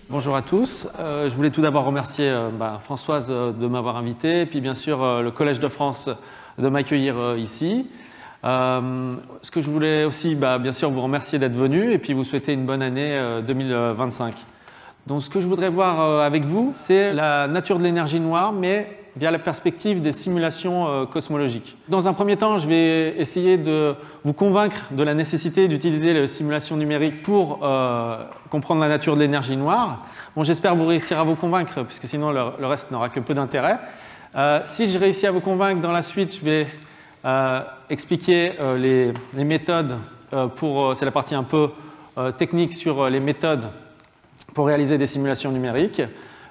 Bonjour à tous. Je voulais tout d'abord remercier Françoise de m'avoir invité, et puis bien sûr le Collège de France de m'accueillir ici. Ce que je voulais aussi, bien sûr, vous remercier d'être venu et puis vous souhaiter une bonne année 2025. Donc ce que je voudrais voir avec vous, c'est la nature de l'énergie noire, mais via la perspective des simulations cosmologiques. Dans un premier temps, je vais essayer de vous convaincre de la nécessité d'utiliser les simulations numériques pour comprendre la nature de l'énergie noire. Bon, j'espère vous réussir à vous convaincre, puisque sinon le reste n'aura que peu d'intérêt. Si je réussis à vous convaincre dans la suite, je vais expliquer les méthodes c'est la partie un peu technique sur les méthodes pour réaliser des simulations numériques.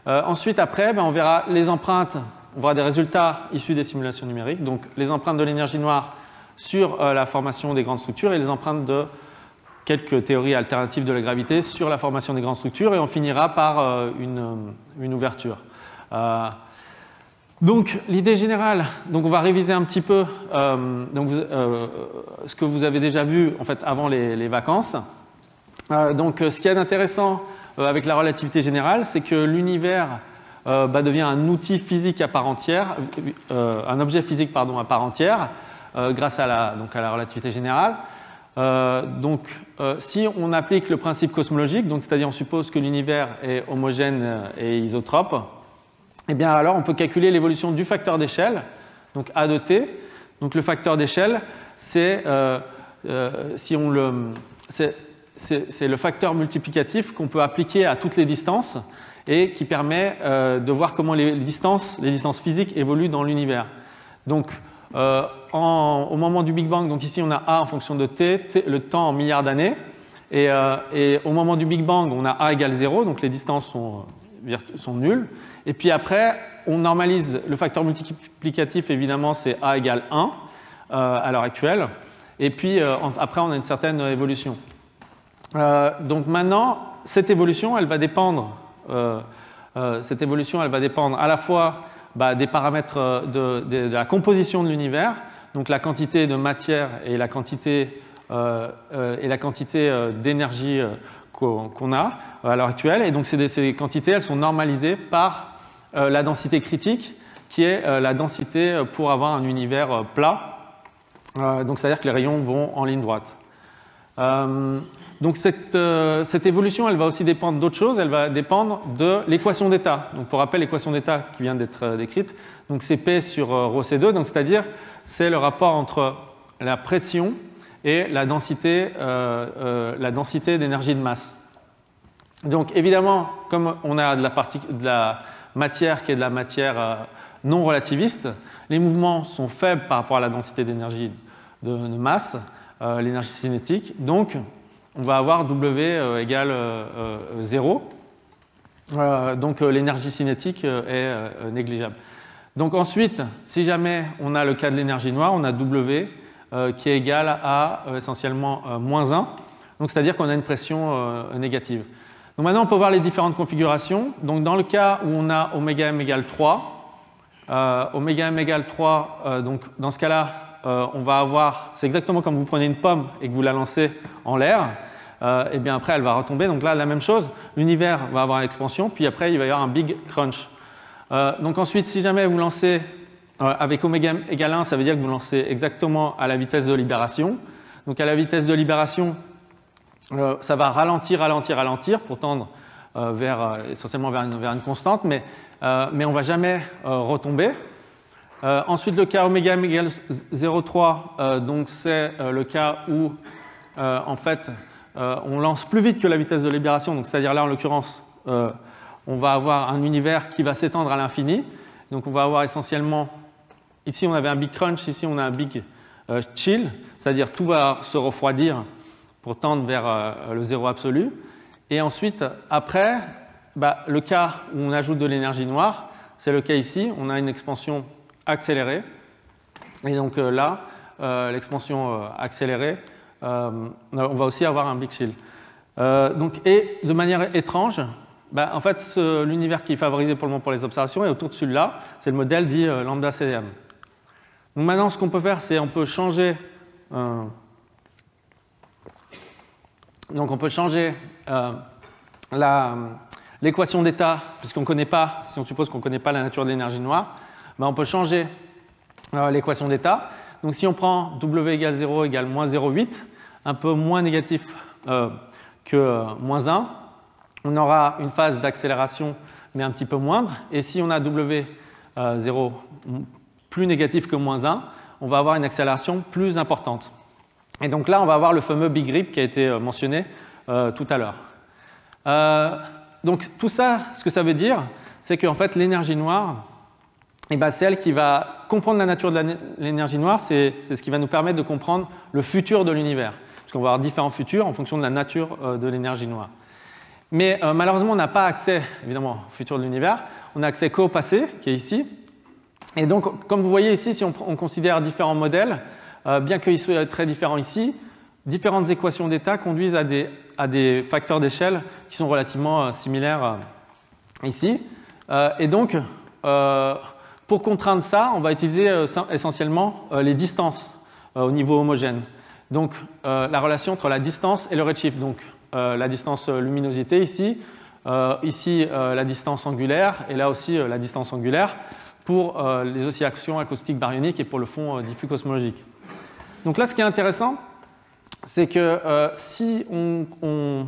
Ensuite, après, on verra les empreintes, on verra des résultats issus des simulations numériques, donc les empreintes de l'énergie noire sur la formation des grandes structures et les empreintes de quelques théories alternatives de la gravité sur la formation des grandes structures, et on finira par une ouverture. Donc, l'idée générale, donc on va réviser un petit peu ce que vous avez déjà vu en fait, avant les vacances. Donc, ce qui est intéressant avec la relativité générale, c'est que l'univers devient un outil physique à part entière, un objet physique à part entière, grâce à la relativité générale. Si on applique le principe cosmologique, c'est-à-dire on suppose que l'univers est homogène et isotrope, eh bien alors on peut calculer l'évolution du facteur d'échelle, donc A de t. Donc le facteur d'échelle, c'est le facteur multiplicatif qu'on peut appliquer à toutes les distances et qui permet de voir comment les distances physiques évoluent dans l'univers. Donc au moment du Big Bang, donc ici on a A en fonction de t, le temps en milliards d'années, et au moment du Big Bang, on a A égale 0, donc les distances sont nulles. Et puis après, on normalise le facteur multiplicatif, évidemment, c'est A égale 1 à l'heure actuelle. Et puis après, on a une certaine évolution. Donc maintenant, cette évolution, elle va dépendre à la fois des paramètres de la composition de l'univers, donc la quantité de matière et la quantité d'énergie qu'on a à l'heure actuelle. Et donc ces quantités, elles sont normalisées par la densité critique, qui est la densité pour avoir un univers plat. Donc c'est-à-dire que les rayons vont en ligne droite. Donc cette évolution, elle va aussi dépendre d'autre chose, elle va dépendre de l'équation d'état. Donc pour rappel, l'équation d'état qui vient d'être décrite, donc c'est P sur ρ C2, donc c'est-à-dire c'est le rapport entre la pression et la densité d'énergie de masse. Donc évidemment, comme on a de la matière qui est de la matière non relativiste, les mouvements sont faibles par rapport à la densité d'énergie de masse, l'énergie cinétique, donc on va avoir W égale 0. Donc l'énergie cinétique est négligeable. Donc ensuite, si jamais on a le cas de l'énergie noire, on a W qui est égal à essentiellement moins 1. Donc c'est-à-dire qu'on a une pression négative. Donc maintenant, on peut voir les différentes configurations. Donc dans le cas où on a oméga m égale 3, oméga m égale 3, donc dans ce cas-là, on va avoir, c'est exactement comme vous prenez une pomme et que vous la lancez en l'air, et bien après elle va retomber. Donc là, la même chose, l'univers va avoir une expansion, puis après il va y avoir un big crunch. Donc ensuite, si jamais vous lancez avec oméga m égale 1, ça veut dire que vous lancez exactement à la vitesse de libération. Donc à la vitesse de libération, ça va ralentir pour tendre essentiellement vers une constante, mais on ne va jamais retomber. Ensuite, le cas oméga m égale 0,3, donc c'est le cas où en fait on lance plus vite que la vitesse de libération, donc c'est-à-dire là en l'occurrence on va avoir un univers qui va s'étendre à l'infini. Donc on va avoir essentiellement, ici on avait un big crunch, ici on a un big chill, c'est-à-dire tout va se refroidir pour tendre vers le zéro absolu. Et ensuite, après, le cas où on ajoute de l'énergie noire, c'est le cas ici, on a une expansion accélérée. Et donc là, l'expansion accélérée, on va aussi avoir un big chill. Et de manière étrange, en fait, l'univers qui est favorisé pour le moment pour les observations est autour de celui-là, c'est le modèle dit lambda CDM. Donc maintenant, ce qu'on peut faire, c'est on peut changer Donc on peut changer l'équation d'état, puisqu'on ne connaît pas, si on suppose qu'on ne connaît pas la nature de l'énergie noire, ben on peut changer l'équation d'état. Donc si on prend W égale 0 égale moins 0,8, un peu moins négatif que moins 1, on aura une phase d'accélération mais un petit peu moindre. Et si on a W 0 plus négatif que moins 1, on va avoir une accélération plus importante. Et donc là, on va avoir le fameux big rip qui a été mentionné tout à l'heure. Donc tout ça, ce que ça veut dire, c'est qu'en fait, l'énergie noire, eh ben, c'est elle qui va comprendre la nature de l'énergie noire, c'est ce qui va nous permettre de comprendre le futur de l'univers. Parce qu'on va avoir différents futurs en fonction de la nature de l'énergie noire. Mais malheureusement, on n'a pas accès, évidemment, au futur de l'univers. On n'a accès qu'au passé, qui est ici. Et donc, comme vous voyez ici, si on considère différents modèles, bien qu'ils soient très différents ici, différentes équations d'état conduisent à des facteurs d'échelle qui sont relativement similaires ici. Et donc, pour contraindre ça, on va utiliser essentiellement les distances au niveau homogène. Donc, la relation entre la distance et le redshift. Donc, la distance luminosité ici, ici la distance angulaire, et là aussi la distance angulaire pour les oscillations acoustiques baryoniques et pour le fond diffus cosmologique. Donc là, ce qui est intéressant, c'est que si on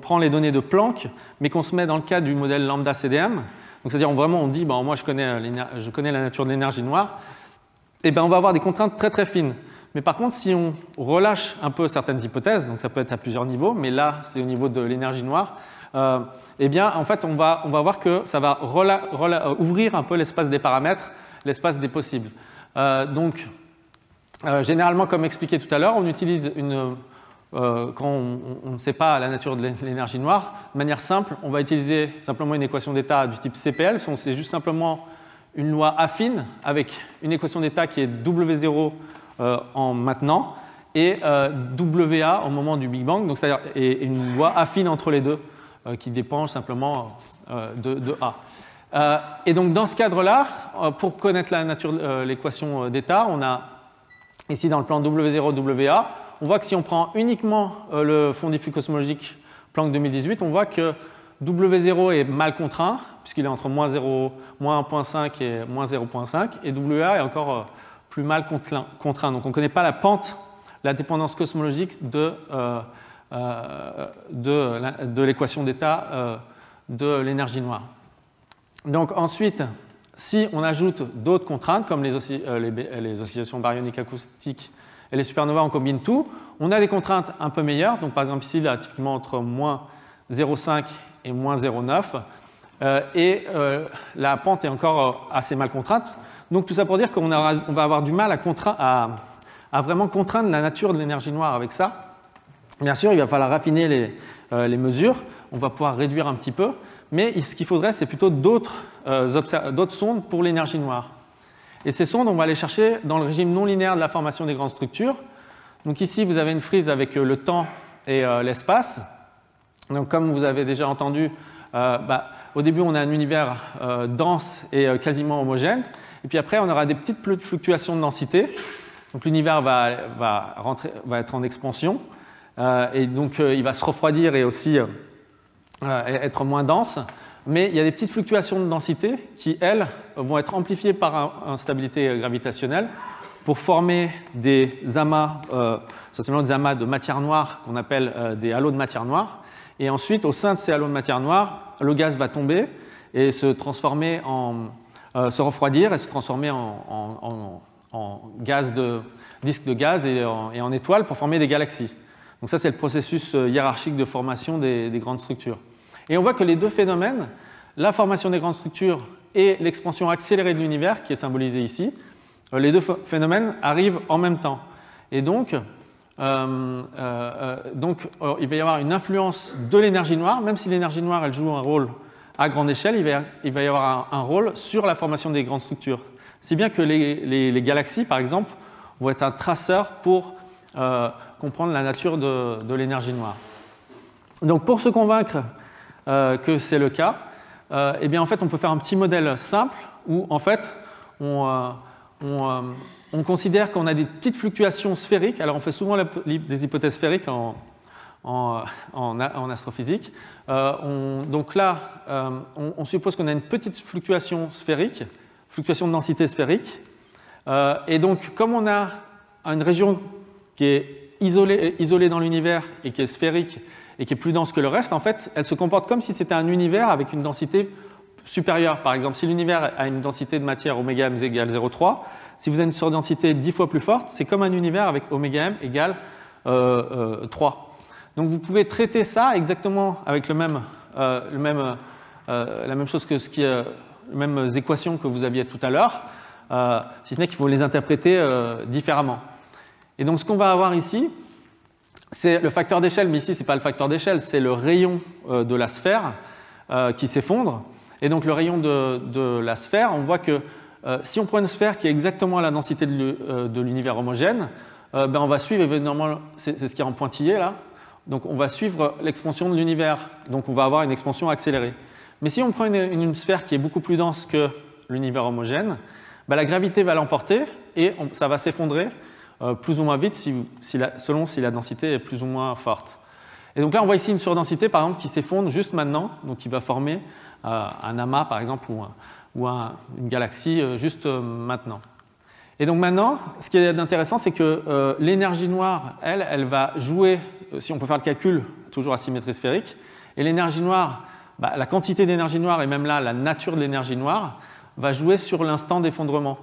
prend les données de Planck, mais qu'on se met dans le cadre du modèle lambda CDM, donc c'est-à-dire vraiment on dit, bon, moi je connais la nature de l'énergie noire, et ben on va avoir des contraintes très très fines. Mais par contre, si on relâche un peu certaines hypothèses, donc ça peut être à plusieurs niveaux, mais là c'est au niveau de l'énergie noire, eh bien en fait on va voir que ça va ouvrir un peu l'espace des paramètres, l'espace des possibles. Généralement, comme expliqué tout à l'heure, on utilise quand on ne sait pas la nature de l'énergie noire, de manière simple, on va utiliser simplement une équation d'état du type CPL. C'est juste simplement une loi affine avec une équation d'état qui est W0 en maintenant et WA au moment du Big Bang, donc c'est-à-dire une loi affine entre les deux qui dépend simplement de A. Et donc dans ce cadre-là, pour connaître la nature de l'équation d'état, on a ici dans le plan W0, WA, on voit que si on prend uniquement le fond diffus cosmologique Planck 2018, on voit que W0 est mal contraint, puisqu'il est entre moins 1,5 et moins 0,5, et WA est encore plus mal contraint. Donc on ne connaît pas la pente, la dépendance cosmologique de l'équation d'état de l'énergie noire. Donc ensuite, si on ajoute d'autres contraintes, comme les oscillations baryoniques acoustiques et les supernovas, on combine tout, on a des contraintes un peu meilleures. Donc par exemple ici, là, typiquement entre moins 0,5 et moins 0,9. Et la pente est encore assez mal contrainte. Donc tout ça pour dire qu'on va avoir du mal à vraiment contraindre la nature de l'énergie noire avec ça. Bien sûr, il va falloir raffiner les mesures. On va pouvoir réduire un petit peu. Mais ce qu'il faudrait, c'est plutôt d'autres sondes pour l'énergie noire. Et ces sondes, on va les chercher dans le régime non linéaire de la formation des grandes structures. Donc ici, vous avez une frise avec le temps et l'espace. Donc comme vous avez déjà entendu, au début, on a un univers dense et quasiment homogène. Et puis après, on aura des petites fluctuations de densité. Donc l'univers va être en expansion. Et donc il va se refroidir et aussi être moins dense. Mais il y a des petites fluctuations de densité qui, elles, vont être amplifiées par instabilité gravitationnelle pour former des amas, essentiellement des amas de matière noire qu'on appelle des halos de matière noire. Et ensuite, au sein de ces halos de matière noire, le gaz va tomber et se refroidir et se transformer en disque de gaz et en étoiles pour former des galaxies. Donc ça, c'est le processus hiérarchique de formation des grandes structures. Et on voit que les deux phénomènes, la formation des grandes structures et l'expansion accélérée de l'univers, qui est symbolisée ici, les deux phénomènes arrivent en même temps. Et donc, il va y avoir une influence de l'énergie noire, même si l'énergie noire elle joue un rôle à grande échelle, il va y avoir un rôle sur la formation des grandes structures. Si bien que les galaxies, par exemple, vont être un traceur pour comprendre la nature de l'énergie noire. Donc pour se convaincre que c'est le cas, eh bien en fait on peut faire un petit modèle simple où en fait on considère qu'on a des petites fluctuations sphériques. Alors on fait souvent des hypothèses sphériques en astrophysique. Donc là, on suppose qu'on a une petite fluctuation sphérique, fluctuation de densité sphérique. Et donc, comme on a une région qui est isolée dans l'univers et qui est sphérique et qui est plus dense que le reste, en fait, elle se comporte comme si c'était un univers avec une densité supérieure. Par exemple, si l'univers a une densité de matière oméga m égale 0,3, si vous avez une surdensité 10 fois plus forte, c'est comme un univers avec oméga m égale 3. Donc vous pouvez traiter ça exactement avec la même chose que les mêmes équations que vous aviez tout à l'heure, si ce n'est qu'il faut les interpréter différemment. Et donc ce qu'on va avoir ici, c'est le facteur d'échelle, mais ici ce n'est pas le facteur d'échelle, c'est le rayon de la sphère qui s'effondre. Et donc le rayon de la sphère, on voit que si on prend une sphère qui est exactement à la densité de l'univers homogène, ben on va suivre évidemment, c'est ce qui est en pointillé là, donc on va suivre l'expansion de l'univers, donc on va avoir une expansion accélérée. Mais si on prend une sphère qui est beaucoup plus dense que l'univers homogène, ben la gravité va l'emporter et ça va s'effondrer plus ou moins vite selon si la densité est plus ou moins forte. Et donc là on voit ici une surdensité par exemple qui s'effondre juste maintenant, donc qui va former un amas par exemple ou une galaxie juste maintenant. Et donc maintenant, ce qui est intéressant, c'est que l'énergie noire, elle va jouer, si on peut faire le calcul, toujours à symétrie sphérique, et l'énergie noire, bah, la quantité d'énergie noire et même là la nature de l'énergie noire va jouer sur l'instant d'effondrement.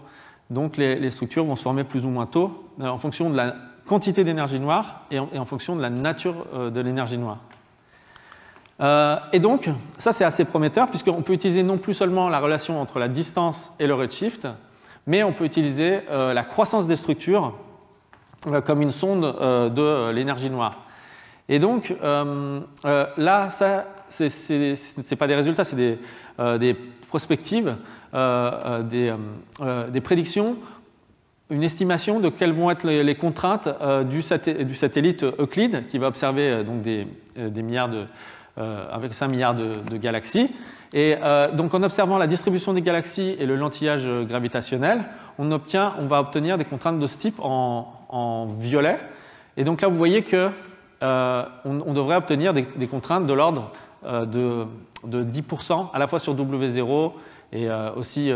Donc les structures vont se former plus ou moins tôt en fonction de la quantité d'énergie noire et en fonction de la nature de l'énergie noire. Et donc, ça c'est assez prometteur puisqu'on peut utiliser non plus seulement la relation entre la distance et le redshift, mais on peut utiliser la croissance des structures comme une sonde de l'énergie noire. Et donc, là, ça, c'est pas des résultats, c'est des prospectives, des prédictions, une estimation de quelles vont être les contraintes du satellite Euclide qui va observer donc des milliards avec 5 milliards de galaxies. Et donc en observant la distribution des galaxies et le lentillage gravitationnel, on va obtenir des contraintes de ce type en violet. Et donc là, vous voyez que on devrait obtenir des contraintes de l'ordre de 10% à la fois sur W0 et aussi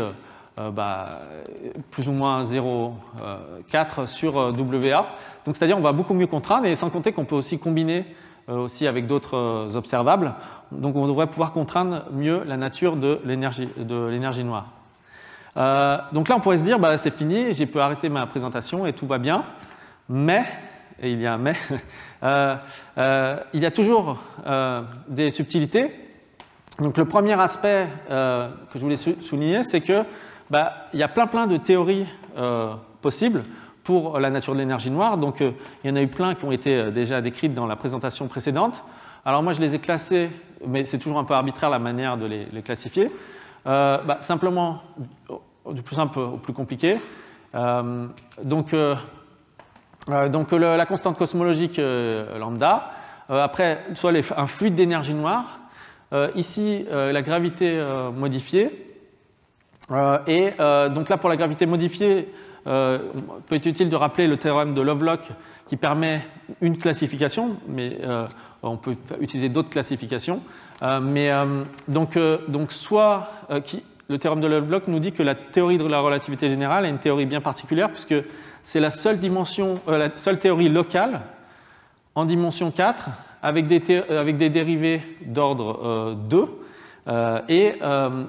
plus ou moins 0,4 sur WA. Donc c'est-à-dire on va beaucoup mieux contraindre et sans compter qu'on peut aussi combiner aussi avec d'autres observables. Donc on devrait pouvoir contraindre mieux la nature de l'énergie noire. Donc là on pourrait se dire bah, c'est fini, j'ai pu arrêter ma présentation et tout va bien, mais, et il y a un mais, il y a toujours des subtilités. Donc le premier aspect que je voulais souligner, c'est que bah, il y a plein de théories possibles pour la nature de l'énergie noire. Donc il y en a eu plein qui ont été déjà décrites dans la présentation précédente. Alors moi je les ai classées, mais c'est toujours un peu arbitraire la manière de les classifier. Simplement du plus simple au plus compliqué. Donc la constante cosmologique lambda, après soit un fluide d'énergie noire, ici la gravité modifiée, et donc là pour la gravité modifiée, il peut être utile de rappeler le théorème de Lovelock qui permet une classification, mais on peut utiliser d'autres classifications. Donc le théorème de Lovelock nous dit que la théorie de la relativité générale est une théorie bien particulière puisque c'est la seule théorie locale en dimension 4 avec des dérivés d'ordre 2 et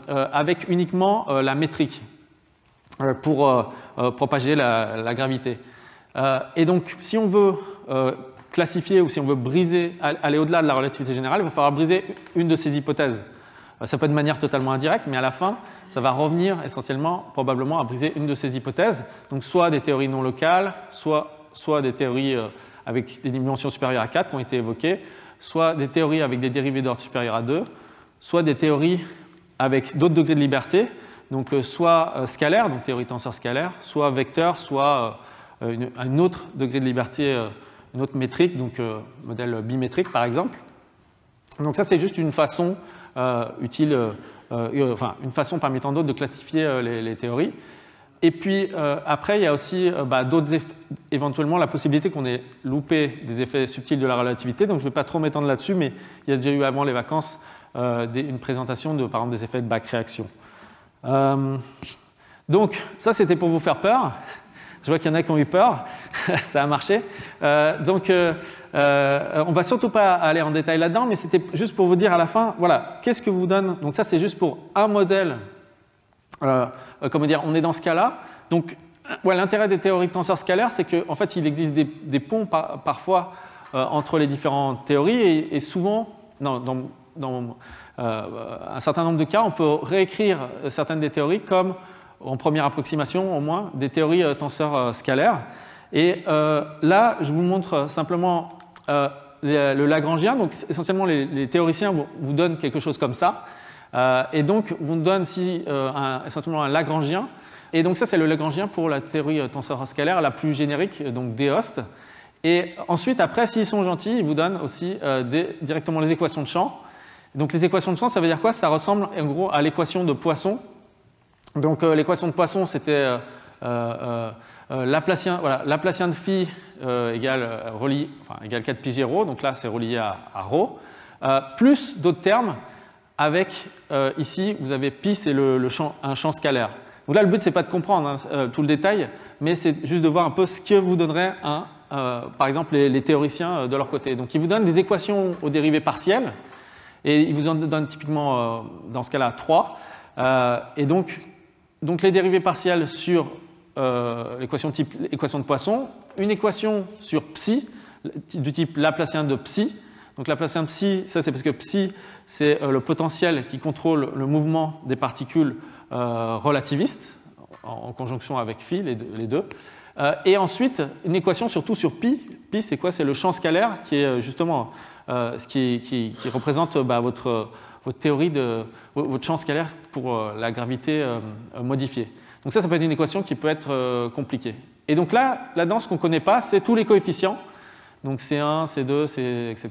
avec uniquement la métrique pour propager la gravité. Et donc, si on veut classifier ou si on veut aller au-delà de la relativité générale, il va falloir briser une de ces hypothèses. Ça peut être de manière totalement indirecte, mais à la fin, ça va revenir essentiellement, probablement, à briser une de ces hypothèses. Donc, soit des théories non locales, soit des théories avec des dimensions supérieures à 4 qui ont été évoquées, soit des théories avec des dérivés d'ordre supérieur à 2, soit des théories avec d'autres degrés de liberté, donc soit scalaire, donc théorie tenseur scalaire, soit vecteur, soit un autre degré de liberté, une autre métrique, donc modèle bimétrique par exemple. Donc ça c'est juste une façon utile, une façon parmi tant d'autres de classifier les théories. Et puis après, il y a aussi d'autres effets, éventuellement la possibilité qu'on ait loupé des effets subtils de la relativité. Donc je ne vais pas trop m'étendre là-dessus, mais il y a déjà eu avant les vacances une présentation de, par exemple, des effets de back réaction. Donc ça, c'était pour vous faire peur. Je vois qu'il y en a qui ont eu peur. Ça a marché. On ne va surtout pas aller en détail là-dedans, mais c'était juste pour vous dire à la fin, voilà, qu'est-ce que vous donne. Donc ça, c'est juste pour un modèle. Comment dire, on est dans ce cas-là. Donc, ouais, l'intérêt des théories de tenseurs scalaires, c'est qu'en fait, il existe des ponts parfois entre les différentes théories, et souvent, dans un certain nombre de cas, on peut réécrire certaines des théories comme, en première approximation au moins, des théories tenseurs scalaires. Et là, je vous montre simplement le Lagrangien. Donc, essentiellement, les théoriciens vous donnent quelque chose comme ça. Et donc, vous donnent essentiellement un Lagrangien. Et donc, ça, c'est le Lagrangien pour la théorie tenseur scalaire la plus générique, donc d'Eost. Et ensuite, après, s'ils sont gentils, ils vous donnent aussi directement les équations de champ. Donc, les équations de champ, ça veut dire quoi? Ça ressemble en gros à l'équation de Poisson. Donc l'équation de Poisson, c'était Laplacien de phi égale 4 pi g rho, donc là c'est relié à rho, plus d'autres termes avec, ici, vous avez pi, c'est un champ scalaire. Donc là, le but, c'est pas de comprendre tout le détail, mais c'est juste de voir un peu ce que vous donnerait, par exemple, les théoriciens de leur côté. Donc ils vous donnent des équations aux dérivées partielles, et ils vous en donnent typiquement, dans ce cas-là, 3. Et donc les dérivées partielles sur l'équation de Poisson, une équation sur psi, du type Laplacien de psi. Donc Laplacien de psi, ça c'est parce que psi, c'est le potentiel qui contrôle le mouvement des particules relativistes, en conjonction avec phi, les deux. Et ensuite, une équation surtout sur pi. Pi, c'est quoi? C'est le champ scalaire qui est justement ce qui représente votre théorie de votre champ scalaire pour la gravité modifiée. Donc ça peut être une équation qui peut être compliquée. Et donc là-dedans, ce qu'on ne connaît pas, c'est tous les coefficients. Donc C1, C2, etc.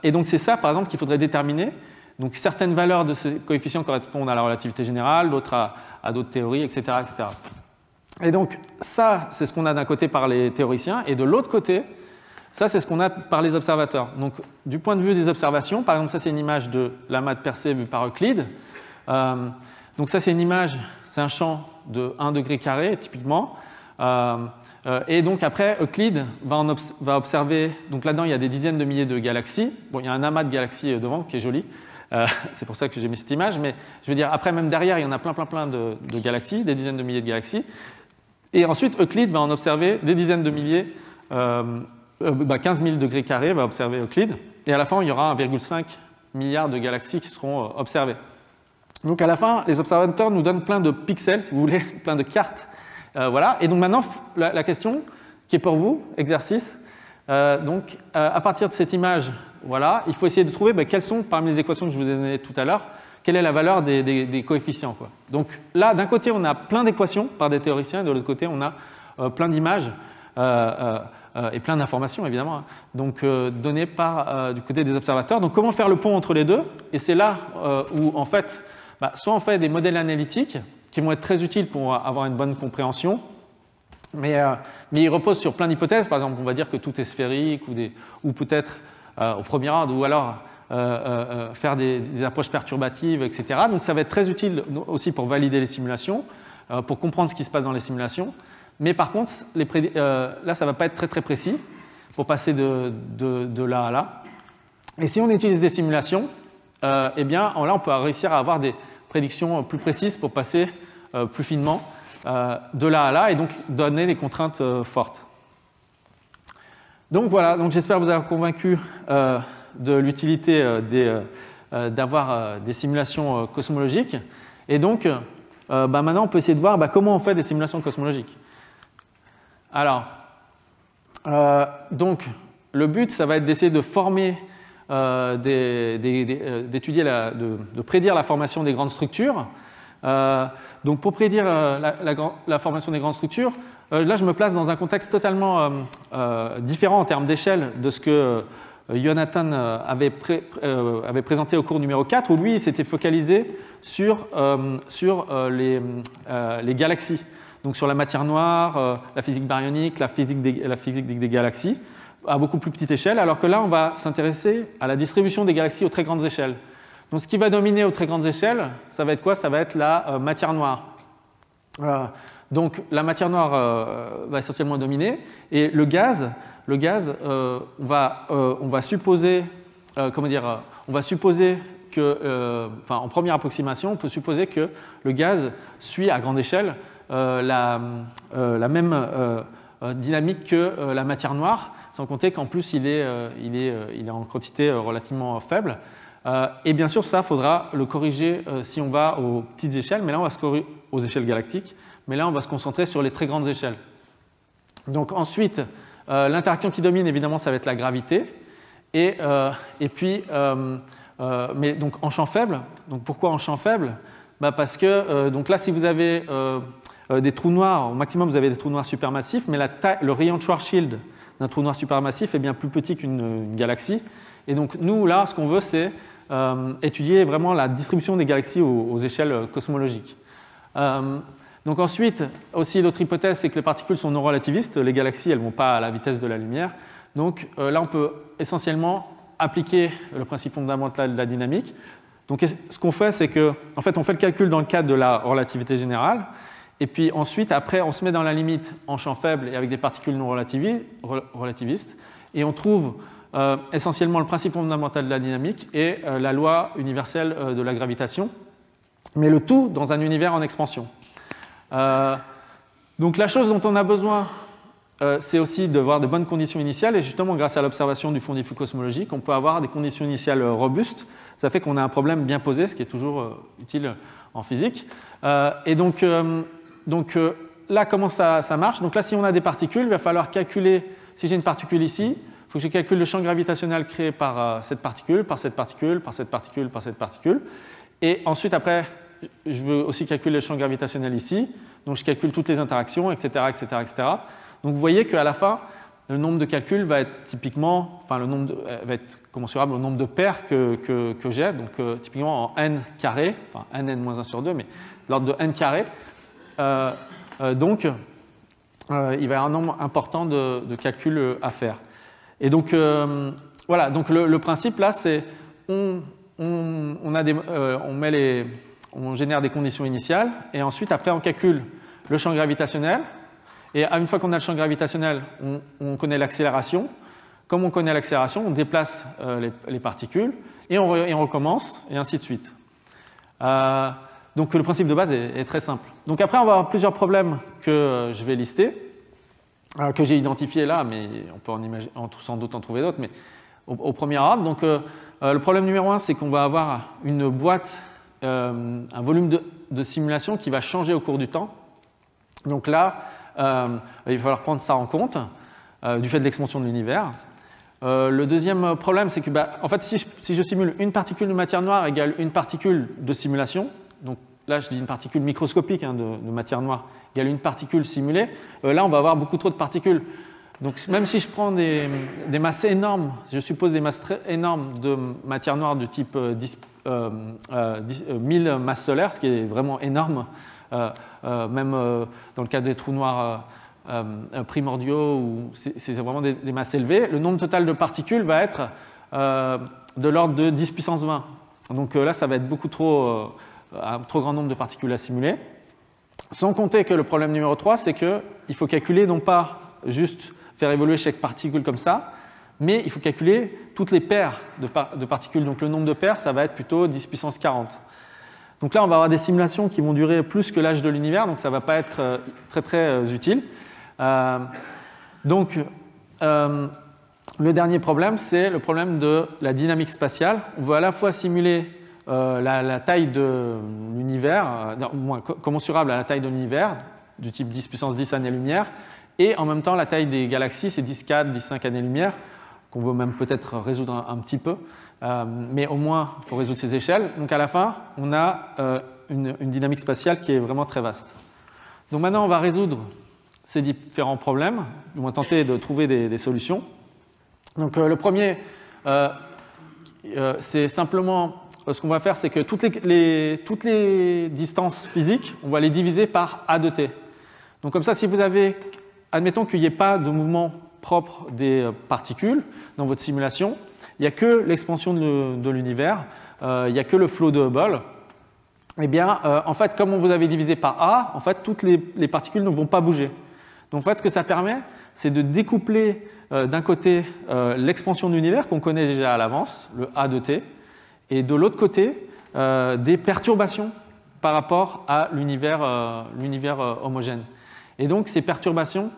Et donc c'est ça, par exemple, qu'il faudrait déterminer. Donc certaines valeurs de ces coefficients correspondent à la relativité générale, d'autres à d'autres théories, etc., etc. Et donc ça, c'est ce qu'on a d'un côté par les théoriciens, et de l'autre côté, ça, c'est ce qu'on a par les observateurs. Donc, du point de vue des observations, par exemple, ça, c'est une image de l'amas de Persée vue par Euclide. Donc, ça, c'est une image, c'est un champ de 1 degré carré, typiquement. Et donc, après, Euclide va observer, donc là-dedans, il y a des dizaines de milliers de galaxies. Bon, il y a un amas de galaxies devant qui est joli. C'est pour ça que j'ai mis cette image. Mais je veux dire, après, même derrière, il y en a plein de galaxies, des dizaines de milliers de galaxies. Et ensuite, Euclide va en observer des dizaines de milliers 15 000 degrés carrés va observer Euclide, et à la fin, il y aura 1,5 milliard de galaxies qui seront observées. Donc à la fin, les observateurs nous donnent plein de pixels, si vous voulez, plein de cartes. Voilà. Et donc maintenant, la question qui est pour vous, exercice, à partir de cette image, voilà, il faut essayer de trouver quelles sont, parmi les équations que je vous ai données tout à l'heure, quelle est la valeur des coefficients, quoi. Donc là, d'un côté, on a plein d'équations par des théoriciens, et de l'autre côté, on a plein d'images. Et plein d'informations, évidemment, donc données du côté des observateurs. Donc, comment faire le pont entre les deux? Et c'est là où, en fait, soit on fait des modèles analytiques qui vont être très utiles pour avoir une bonne compréhension, mais ils reposent sur plein d'hypothèses. Par exemple, on va dire que tout est sphérique, ou peut-être, au premier ordre, ou alors faire des approches perturbatives, etc. Donc, ça va être très utile aussi pour valider les simulations, pour comprendre ce qui se passe dans les simulations. Mais par contre, là, ça ne va pas être très précis pour passer de là à là. Et si on utilise des simulations, eh bien, là, on peut réussir à avoir des prédictions plus précises pour passer plus finement de là à là et donc donner des contraintes fortes. Donc voilà, j'espère vous avoir convaincu de l'utilité d'avoir des simulations cosmologiques. Et donc, maintenant, on peut essayer de voir comment on fait des simulations cosmologiques. Alors, donc, le but, ça va être d'essayer de former, d'étudier, de prédire la formation des grandes structures. Donc, pour prédire la formation des grandes structures, là, je me place dans un contexte totalement différent en termes d'échelle de ce que Jonathan avait présenté au cours numéro 4, où lui, il s'était focalisé sur les galaxies, donc sur la matière noire, la physique baryonique, la physique des galaxies, à beaucoup plus petite échelle, alors que là, on va s'intéresser à la distribution des galaxies aux très grandes échelles. Donc ce qui va dominer aux très grandes échelles, ça va être quoi? Ça va être la matière noire. Donc la matière noire va essentiellement dominer, et le gaz, on va supposer, que, en première approximation, on peut supposer que le gaz suit à grande échelle la même dynamique que la matière noire, sans compter qu'en plus il est en quantité relativement faible. Et bien sûr, ça, il faudra le corriger si on va aux petites échelles, mais là on va se corriger aux échelles galactiques, mais là on va se concentrer sur les très grandes échelles. Donc ensuite, l'interaction qui domine, évidemment, ça va être la gravité, et puis, mais donc en champ faible. Donc pourquoi en champ faible? Parce que donc là, si vous avez des trous noirs, au maximum vous avez des trous noirs supermassifs, mais le rayon de Schwarzschild d'un trou noir supermassif est bien plus petit qu'une galaxie. Et donc nous, là, ce qu'on veut, c'est étudier vraiment la distribution des galaxies aux échelles cosmologiques. Donc ensuite, aussi l'autre hypothèse, c'est que les particules sont non relativistes. Les galaxies, elles ne vont pas à la vitesse de la lumière. Donc là, on peut essentiellement appliquer le principe fondamental de la dynamique. Donc ce qu'on fait, c'est qu'en fait, on fait le calcul dans le cadre de la relativité générale. Et puis ensuite, après, on se met dans la limite en champ faible et avec des particules non relativistes. Et on trouve essentiellement le principe fondamental de la dynamique et la loi universelle de la gravitation. Mais le tout dans un univers en expansion. Donc la chose dont on a besoin, c'est aussi d'avoir de bonnes conditions initiales. Et justement, grâce à l'observation du fond diffus cosmologique, on peut avoir des conditions initiales robustes. Ça fait qu'on a un problème bien posé, ce qui est toujours utile en physique. Et donc là, comment ça marche? Donc là, si on a des particules, il va falloir calculer, si j'ai une particule ici, il faut que je calcule le champ gravitationnel créé par cette particule, par cette particule, par cette particule, par cette particule. Et ensuite, après, je veux aussi calculer le champ gravitationnel ici. Donc je calcule toutes les interactions, etc., etc., etc. Donc vous voyez qu'à la fin, le nombre de calculs va être typiquement, va être commensurable au nombre de paires que j'ai. Donc typiquement en n carré, enfin n-1 sur 2, mais de l'ordre de n carré. Donc il va y avoir un nombre important de calculs à faire. Et donc voilà, donc le principe là, c'est on génère des conditions initiales et ensuite après on calcule le champ gravitationnel. Et une fois qu'on a le champ gravitationnel, on connaît l'accélération. Comme on connaît l'accélération, on déplace les particules et on recommence, et ainsi de suite. Donc le principe de base est très simple. Donc après, on va avoir plusieurs problèmes que je vais lister, que j'ai identifiés là, mais on peut sans doute en trouver d'autres, mais au premier ordre. Donc le problème numéro 1, c'est qu'on va avoir une boîte, un volume de simulation qui va changer au cours du temps. Donc là, il va falloir prendre ça en compte du fait de l'expansion de l'univers. Le deuxième problème, c'est que en fait, si je simule une particule de matière noire égale une particule de simulation, donc là je dis une particule microscopique de matière noire égale une particule simulée, là on va avoir beaucoup trop de particules. Donc même si je prends des masses énormes, je suppose des masses très énormes de matière noire du type 1000 masses solaires, ce qui est vraiment énorme, même dans le cas des trous noirs primordiaux, où c'est vraiment des masses élevées, le nombre total de particules va être de l'ordre de 10 puissance 20. Donc là, ça va être beaucoup trop, un trop grand nombre de particules à simuler. Sans compter que le problème numéro 3, c'est qu'il faut calculer non pas juste faire évoluer chaque particule comme ça, mais il faut calculer toutes les paires de particules. Donc le nombre de paires, ça va être plutôt 10 puissance 40. Donc là, on va avoir des simulations qui vont durer plus que l'âge de l'univers, donc ça ne va pas être très très utile. Donc le dernier problème, c'est le problème de la dynamique spatiale. On veut à la fois simuler la taille de l'univers, commensurable à la taille de l'univers, du type 10 puissance 10 années-lumière, et en même temps la taille des galaxies, c'est 10,4, 10,5 années-lumière, qu'on veut même peut-être résoudre un petit peu, mais au moins il faut résoudre ces échelles. Donc à la fin, on a une dynamique spatiale qui est vraiment très vaste. Donc maintenant, on va résoudre ces différents problèmes, du moins tenter de trouver des solutions. Donc le premier c'est simplement, ce qu'on va faire, c'est que toutes les distances physiques, on va les diviser par A de t. Donc comme ça, si vous avez, admettons qu'il n'y ait pas de mouvement propre des particules dans votre simulation, il n'y a que l'expansion de l'univers, il n'y a que le flot de Hubble. Eh bien, en fait, comme on vous avait divisé par A, en fait, toutes les particules ne vont pas bouger. Donc, en fait, ce que ça permet, c'est de découpler d'un côté l'expansion de l'univers qu'on connaît déjà à l'avance, le A de t, et de l'autre côté, des perturbations par rapport à l'univers homogène. Et donc, ces perturbations,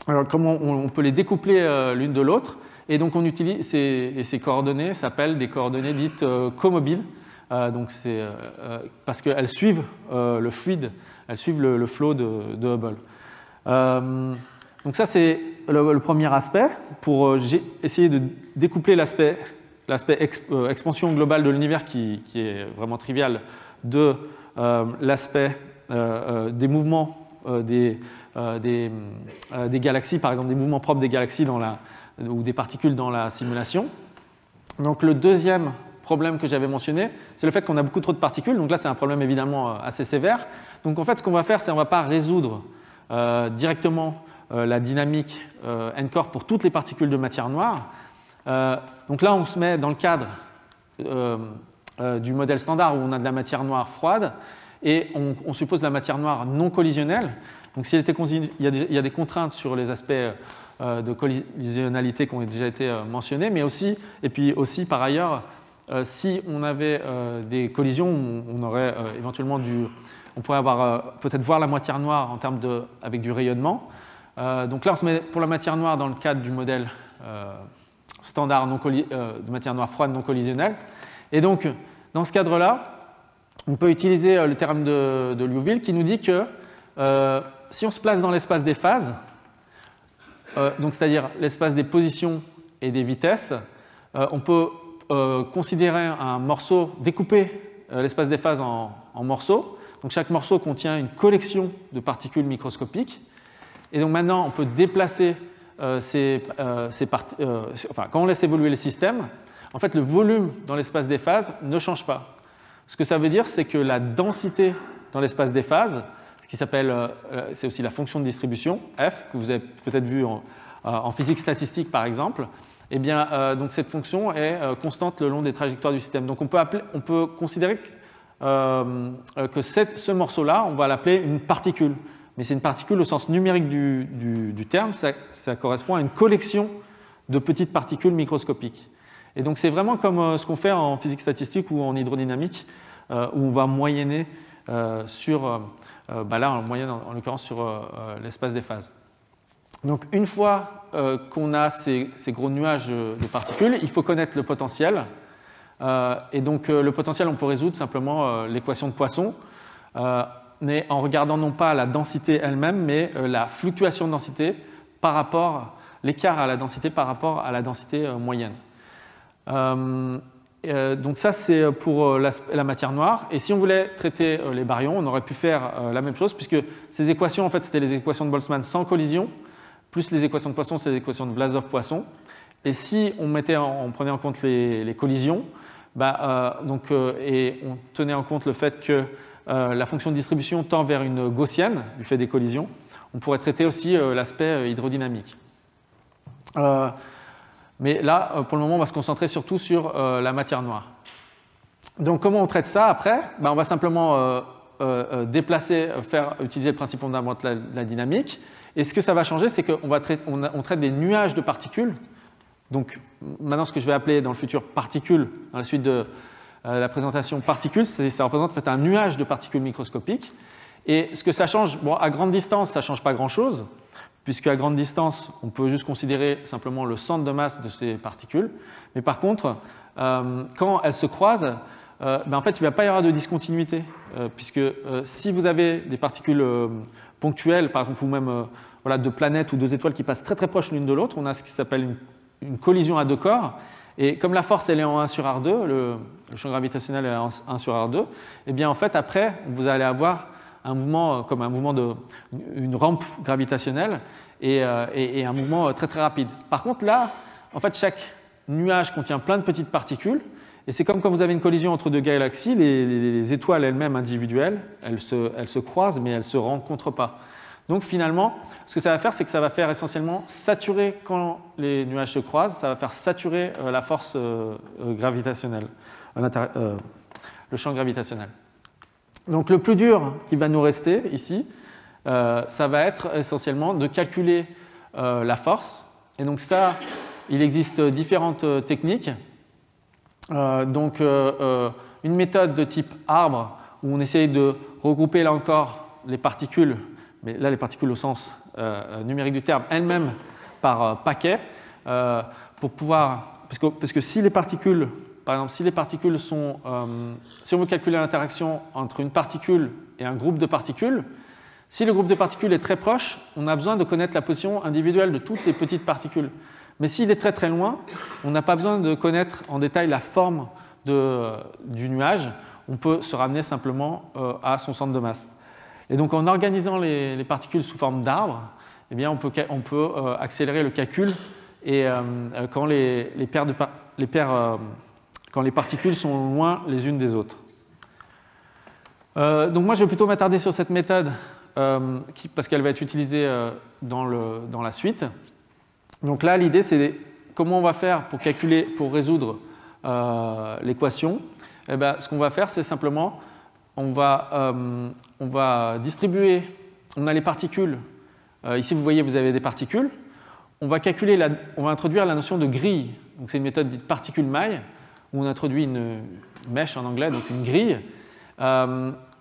alors, comment on peut les découpler l'une de l'autre, et donc on utilise ces coordonnées s'appellent des coordonnées dites comobiles. Donc c'est parce qu'elles suivent le fluide, elles suivent le flot de Hubble. Donc ça c'est le premier aspect pour essayer de découpler l'aspect expansion globale de l'univers qui est vraiment trivial de l'aspect des mouvements des galaxies, par exemple des mouvements propres des galaxies ou des particules dans la simulation. Donc le deuxième problème que j'avais mentionné, c'est le fait qu'on a beaucoup trop de particules. Donc là, c'est un problème évidemment assez sévère. Donc en fait, ce qu'on va faire, c'est qu'on ne va pas résoudre directement la dynamique N-core pour toutes les particules de matière noire. Donc là, on se met dans le cadre du modèle standard où on a de la matière noire froide et on suppose de la matière noire non collisionnelle. Donc il y a des contraintes sur les aspects de collisionnalité qui ont déjà été mentionnés, mais aussi, et puis aussi par ailleurs, si on avait des collisions, on aurait éventuellement on pourrait avoir peut-être voir la matière noire en termes avec du rayonnement. Donc là, on se met pour la matière noire dans le cadre du modèle standard de matière noire froide non collisionnelle. Et donc, dans ce cadre-là, on peut utiliser le théorème de Liouville qui nous dit que si on se place dans l'espace des phases, donc c'est-à-dire l'espace des positions et des vitesses, on peut considérer un morceau, découper l'espace des phases en morceaux. Donc chaque morceau contient une collection de particules microscopiques. Et donc maintenant, on peut déplacer quand on laisse évoluer le système, en fait, le volume dans l'espace des phases ne change pas. Ce que ça veut dire, c'est que la densité dans l'espace des phases, ce qui s'appelle, c'est aussi la fonction de distribution, f, que vous avez peut-être vu en physique statistique par exemple, eh bien, donc cette fonction est constante le long des trajectoires du système. Donc on peut considérer que ce morceau-là, on va l'appeler une particule. Mais c'est une particule au sens numérique du terme, ça correspond à une collection de petites particules microscopiques. Et donc c'est vraiment comme ce qu'on fait en physique statistique ou en hydrodynamique, où on va moyenner sur, là on moyenne en l'occurrence sur l'espace des phases. Donc une fois qu'on a ces gros nuages de particules, il faut connaître le potentiel. Et donc le potentiel, on peut résoudre simplement l'équation de Poisson, mais en regardant non pas la densité elle-même, mais la fluctuation de densité par rapport, l'écart à la densité par rapport à la densité moyenne. Donc ça, c'est pour la matière noire. Et si on voulait traiter les baryons, on aurait pu faire la même chose, puisque ces équations, en fait, c'était les équations de Boltzmann sans collision, plus les équations de Poisson, c'est les équations de Vlasov-Poisson. Et si on prenait en compte les collisions, et on tenait en compte le fait que la fonction de distribution tend vers une gaussienne du fait des collisions, on pourrait traiter aussi l'aspect hydrodynamique. Mais là, pour le moment, on va se concentrer surtout sur la matière noire. Donc comment on traite ça après? On va simplement utiliser le principe fondamental de la dynamique. Et ce que ça va changer, c'est qu'on traite des nuages de particules. Donc maintenant, ce que je vais appeler dans le futur particules, dans la suite de la présentation particules, ça représente en fait un nuage de particules microscopiques. Et ce que ça change, à grande distance, ça ne change pas grand-chose, puisque à grande distance, on peut juste considérer simplement le centre de masse de ces particules. Mais par contre, quand elles se croisent, en fait, il ne va pas y avoir de discontinuité, puisque si vous avez des particules ponctuelles, par exemple, ou même de planètes ou deux étoiles qui passent très très proches l'une de l'autre, on a ce qui s'appelle une collision à deux corps. Et comme la force elle est en 1 sur R2, le champ gravitationnel est en 1 sur R2, et bien en fait après vous allez avoir un mouvement comme une rampe gravitationnelle et un mouvement très très rapide. Par contre là, en fait nuage contient plein de petites particules, et c'est comme quand vous avez une collision entre deux galaxies, les étoiles elles-mêmes individuelles, elles se croisent, mais elles ne se rencontrent pas. Donc finalement, ce que ça va faire, c'est que ça va faire essentiellement saturer, quand les nuages se croisent, ça va faire saturer la force gravitationnelle, le champ gravitationnel. Donc le plus dur qui va nous rester ici, ça va être essentiellement de calculer la force. Et donc ça, il existe différentes techniques. Une méthode de type arbre, où on essaye de regrouper là encore les particules, mais là les particules au sens numérique du terme, elles-mêmes par paquets, pour pouvoir, parce que si les particules, par exemple, si les particules sont, si on veut calculer l'interaction entre une particule et un groupe de particules, si le groupe de particules est très proche, on a besoin de connaître la position individuelle de toutes les petites particules. Mais s'il est très très loin, on n'a pas besoin de connaître en détail la forme du nuage, on peut se ramener simplement à son centre de masse. Et donc en organisant les particules sous forme d'arbres, eh bien, on peut accélérer le calcul et, quand quand les particules sont loin les unes des autres. Donc moi je vais plutôt m'attarder sur cette méthode parce qu'elle va être utilisée dans la suite. Donc là, l'idée, c'est comment on va faire pour résoudre l'équation. Eh bien, ce qu'on va faire, c'est simplement, on va distribuer, on a les particules. Ici, vous voyez, vous avez des particules. On va introduire la notion de grille. Donc c'est une méthode dite particule-maille, où on introduit une mèche en anglais, donc une grille.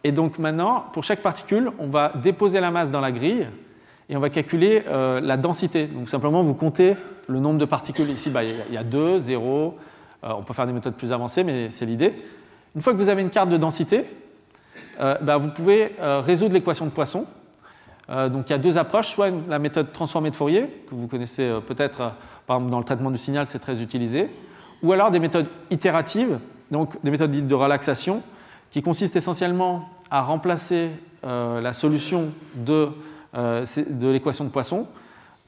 Et donc maintenant, pour chaque particule, on va déposer la masse dans la grille, et on va calculer la densité. Donc simplement, vous comptez le nombre de particules. Ici, il y a 2, 0. On peut faire des méthodes plus avancées, mais c'est l'idée. Une fois que vous avez une carte de densité, vous pouvez résoudre l'équation de Poisson. Donc il y a deux approches, soit la méthode transformée de Fourier, que vous connaissez peut-être, par exemple dans le traitement du signal, c'est très utilisé, ou alors des méthodes itératives, donc des méthodes dites de relaxation, qui consistent essentiellement à remplacer la solution de l'équation de Poisson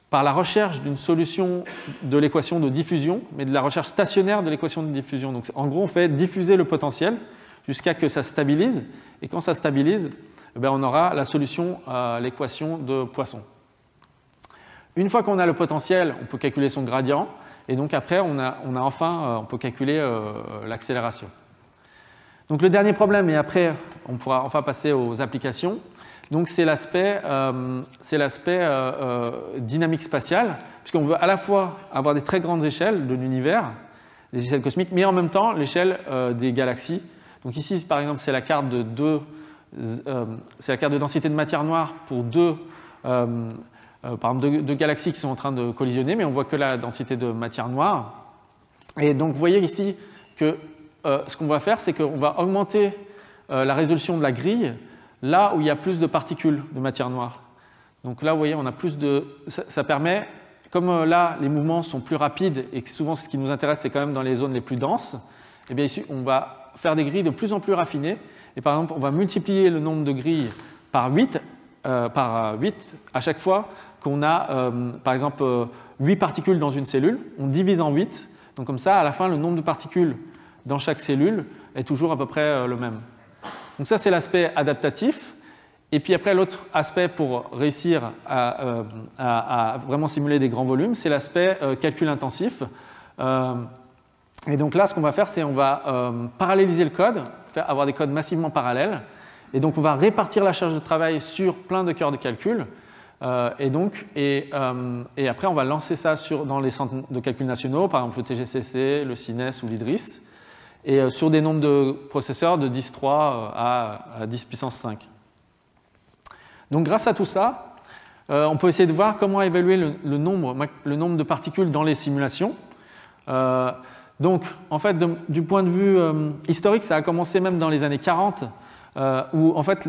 par la recherche d'une solution de l'équation de diffusion, mais de la recherche stationnaire de l'équation de diffusion. Donc, en gros, on fait diffuser le potentiel jusqu'à ce que ça stabilise, et quand ça stabilise, on aura la solution à l'équation de Poisson. Une fois qu'on a le potentiel, on peut calculer son gradient, et donc après, on peut calculer l'accélération. Donc le dernier problème, et après, on pourra enfin passer aux applications. Donc c'est l'aspect dynamique spatiale, puisqu'on veut à la fois avoir des très grandes échelles de l'univers, des échelles cosmiques, mais en même temps l'échelle des galaxies. Donc ici, par exemple, c'est la carte de densité de matière noire pour deux galaxies qui sont en train de collisionner, mais on voit que la densité de matière noire. Et donc vous voyez ici que ce qu'on va faire, c'est qu'on va augmenter la résolution de la grille là où il y a plus de particules de matière noire. Donc là, vous voyez, on a plus de... Ça permet, comme là, les mouvements sont plus rapides et que souvent ce qui nous intéresse, c'est quand même dans les zones les plus denses, eh bien ici, on va faire des grilles de plus en plus raffinées. Et par exemple, on va multiplier le nombre de grilles par 8 à chaque fois qu'on a, par exemple, 8 particules dans une cellule. On divise en 8. Donc comme ça, à la fin, le nombre de particules dans chaque cellule est toujours à peu près le même. Donc ça, c'est l'aspect adaptatif. Et puis après, l'autre aspect pour réussir à vraiment simuler des grands volumes, c'est l'aspect calcul intensif. Et donc là, ce qu'on va faire, c'est on va paralléliser le code, avoir des codes massivement parallèles. Et donc, on va répartir la charge de travail sur plein de cœurs de calcul. Et après, on va lancer ça dans les centres de calcul nationaux, par exemple le TGCC, le CINES ou l'IDRIS, et sur des nombres de processeurs de 10.3 à 10 puissance 5. Donc grâce à tout ça, on peut essayer de voir comment évaluer le nombre de particules dans les simulations. Donc en fait, du point de vue historique, ça a commencé même dans les années 40, où en fait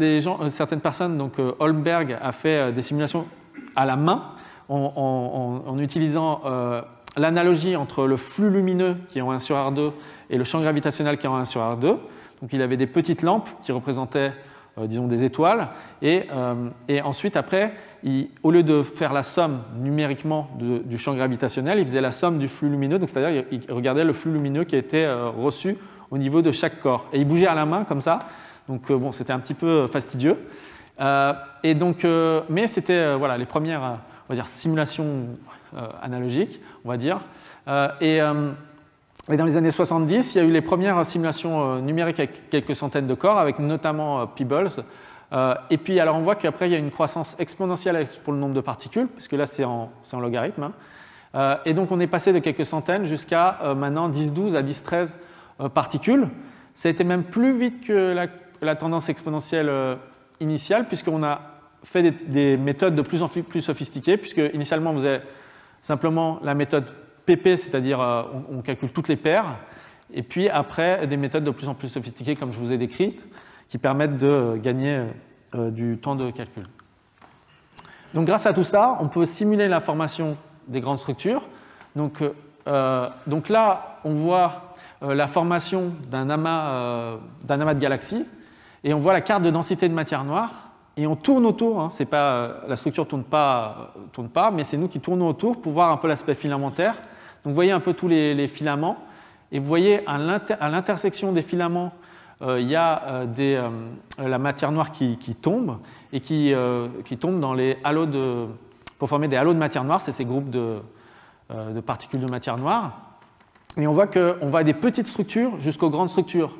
certaines personnes, donc Holmberg a fait des simulations à la main en utilisant l'analogie entre le flux lumineux qui est en 1 sur R2 et le champ gravitationnel qui est en 1 sur R2. Donc il avait des petites lampes qui représentaient disons, des étoiles. Et ensuite, après, au lieu de faire la somme numériquement du champ gravitationnel, il faisait la somme du flux lumineux, donc c'est-à-dire qu'il regardait le flux lumineux qui a été reçu au niveau de chaque corps. Et il bougeait à la main comme ça, donc bon, c'était un petit peu fastidieux. Mais c'était voilà, les premières on va dire, simulations analogiques, on va dire. Et dans les années 70, il y a eu les premières simulations numériques avec quelques centaines de corps, avec notamment Peebles. Et puis, alors on voit qu'après, il y a une croissance exponentielle pour le nombre de particules, puisque là, c'est en logarithme. Et donc, on est passé de quelques centaines jusqu'à maintenant 10, 12 à 10, 13 particules. Ça a été même plus vite que la tendance exponentielle initiale, puisqu'on a fait des méthodes de plus en plus sophistiquées, puisque initialement, on faisait simplement la méthode PP, c'est-à-dire on calcule toutes les paires, et puis après, des méthodes de plus en plus sophistiquées, comme je vous ai décrites, qui permettent de gagner du temps de calcul. Donc grâce à tout ça, on peut simuler la formation des grandes structures. Donc là, on voit la formation d'un amas de galaxies, et on voit la carte de densité de matière noire, et on tourne autour, hein, c'est pas, la structure ne tourne pas, mais c'est nous qui tournons autour pour voir un peu l'aspect filamentaire. Donc vous voyez un peu tous les filaments, et vous voyez à l'intersection des filaments, il y a la matière noire qui tombe, et qui tombe dans les halos pour former des halos de matière noire, c'est ces groupes de particules de matière noire. Et on voit qu'on va des petites structures jusqu'aux grandes structures.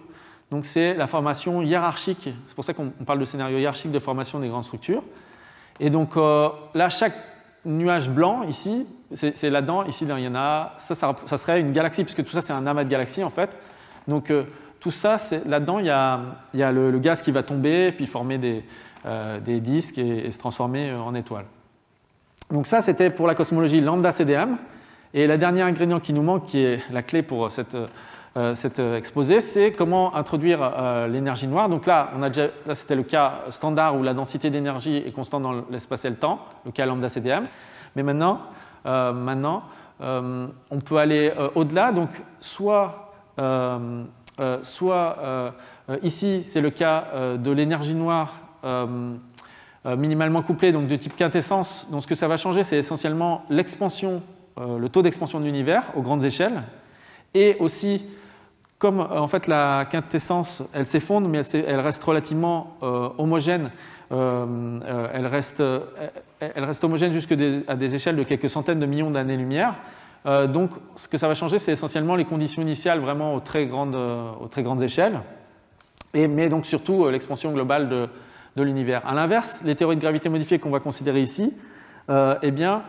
Donc c'est la formation hiérarchique, c'est pour ça qu'on parle de scénario hiérarchique de formation des grandes structures. Et donc là, chaque nuage blanc ici, c'est là-dedans, ici il y en a, ça serait une galaxie, puisque tout ça c'est un amas de galaxies en fait. Donc tout ça, là-dedans il y a le gaz qui va tomber, puis former des disques et se transformer en étoiles. Donc ça c'était pour la cosmologie lambda CDM. Et le dernier ingrédient qui nous manque, qui est la clé pour cet exposé, c'est comment introduire l'énergie noire. Donc là, c'était le cas standard où la densité d'énergie est constante dans l'espace et le temps, le cas lambda CDM. Mais maintenant on peut aller au-delà. Donc soit ici, c'est le cas de l'énergie noire minimalement couplée, donc de type quintessence. Donc ce que ça va changer, c'est essentiellement l'expansion, le taux d'expansion de l'univers aux grandes échelles, et aussi comme en fait la quintessence, elle s'effondre, mais elle reste relativement homogène. Elle reste homogène jusqu'à des échelles de quelques centaines de millions d'années-lumière. Donc, ce que ça va changer, c'est essentiellement les conditions initiales vraiment aux très grandes échelles, mais donc surtout l'expansion globale de l'univers. À l'inverse, les théories de gravité modifiée qu'on va considérer ici, eh bien,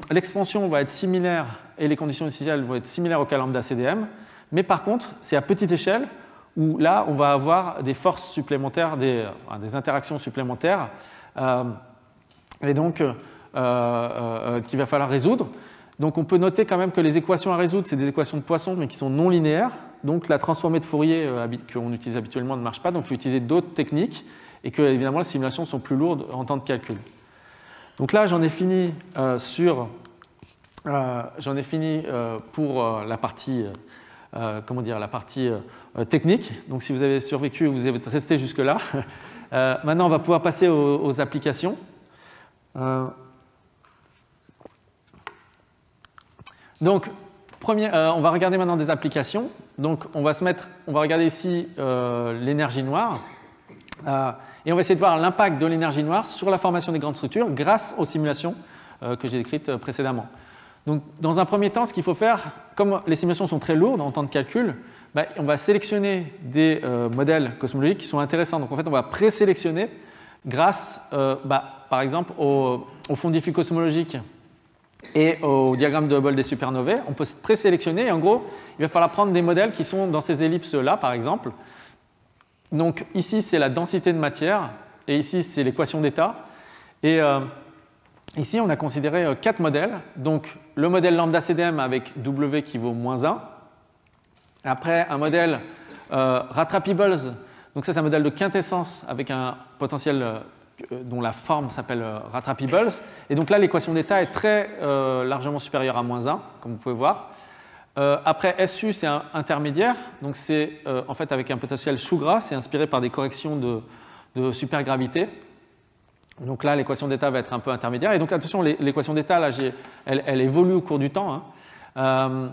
l'expansion va être similaire et les conditions initiales vont être similaires au cas lambda CDM, mais par contre, c'est à petite échelle où là, on va avoir des forces supplémentaires, des interactions supplémentaires, et donc qu'il va falloir résoudre. Donc on peut noter quand même que les équations à résoudre, c'est des équations de Poisson, mais qui sont non linéaires. Donc la transformée de Fourier qu'on utilise habituellement ne marche pas, donc il faut utiliser d'autres techniques, et que évidemment les simulations sont plus lourdes en temps de calcul. Donc là, j'en ai fini pour la partie, technique. Donc si vous avez survécu, vous êtes resté jusque-là. Maintenant, on va pouvoir passer aux applications. Donc, on va regarder maintenant des applications. Donc, on va regarder ici l'énergie noire. Et on va essayer de voir l'impact de l'énergie noire sur la formation des grandes structures grâce aux simulations que j'ai décrites précédemment. Donc, dans un premier temps, ce qu'il faut faire, comme les simulations sont très lourdes en temps de calcul, on va sélectionner des modèles cosmologiques qui sont intéressants. Donc, en fait, on va présélectionner grâce, par exemple, au fond diffus cosmologique et au diagramme de Hubble des supernovae. On peut présélectionner et en gros, il va falloir prendre des modèles qui sont dans ces ellipses-là, par exemple. Donc ici, c'est la densité de matière, et ici, c'est l'équation d'état. Et ici, on a considéré 4 modèles. Donc le modèle lambda CDM avec W qui vaut -1. Après, un modèle Ratra-Peebles. Donc ça, c'est un modèle de quintessence avec un potentiel dont la forme s'appelle Ratra-Peebles. Et donc là, l'équation d'état est très largement supérieure à -1, comme vous pouvez voir. Après, SU, c'est un intermédiaire. Donc, c'est en fait avec un potentiel Shougra. C'est inspiré par des corrections de supergravité. Donc là, l'équation d'état va être un peu intermédiaire. Et donc, attention, l'équation d'état, là, elle évolue au cours du temps. Hein.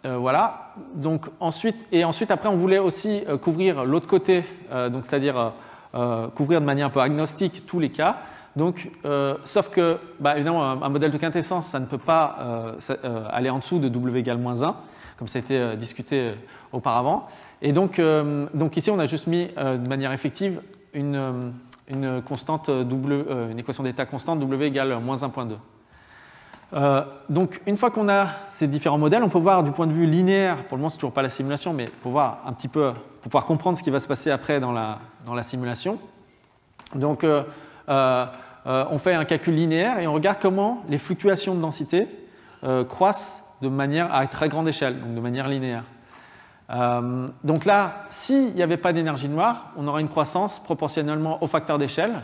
Voilà. Donc, ensuite, après, on voulait aussi couvrir l'autre côté, donc c'est-à-dire couvrir de manière un peu agnostique tous les cas. Donc, sauf que, évidemment, un modèle de quintessence, ça ne peut pas aller en dessous de W égale -1, comme ça a été discuté auparavant. Et donc ici, on a juste mis de manière effective une constante une équation d'état constante W égale -1,2. Donc, une fois qu'on a ces différents modèles, on peut voir du point de vue linéaire, pour le moment, c'est toujours pas la simulation, mais pour voir un petit peu, pour pouvoir comprendre ce qui va se passer après dans la simulation. Donc, on fait un calcul linéaire et on regarde comment les fluctuations de densité croissent de manière à très grande échelle, donc de manière linéaire. Donc là, s'il n'y avait pas d'énergie noire, on aurait une croissance proportionnellement au facteur d'échelle.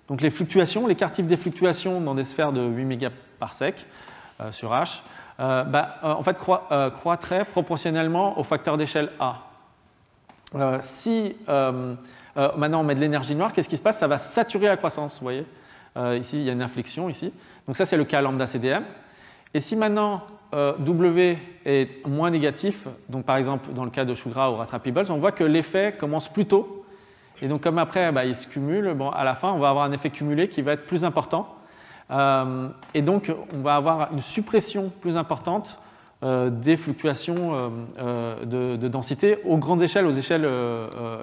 Donc les fluctuations, l'écart type des fluctuations dans des sphères de 8 mégaparsecs sur H, en fait croîtrait proportionnellement au facteur d'échelle A. Si maintenant on met de l'énergie noire, qu'est-ce qui se passe? Ça va saturer la croissance, vous voyez. Ici, il y a une inflexion ici. Donc ça, c'est le cas lambda CDM. Et si maintenant W est moins négatif, donc par exemple dans le cas de Shougra ou Ratrapables, on voit que l'effet commence plus tôt. Et donc comme après, il se cumule, à la fin, on va avoir un effet cumulé qui va être plus important. Et donc, on va avoir une suppression plus importante des fluctuations de densité aux grandes échelles, aux échelles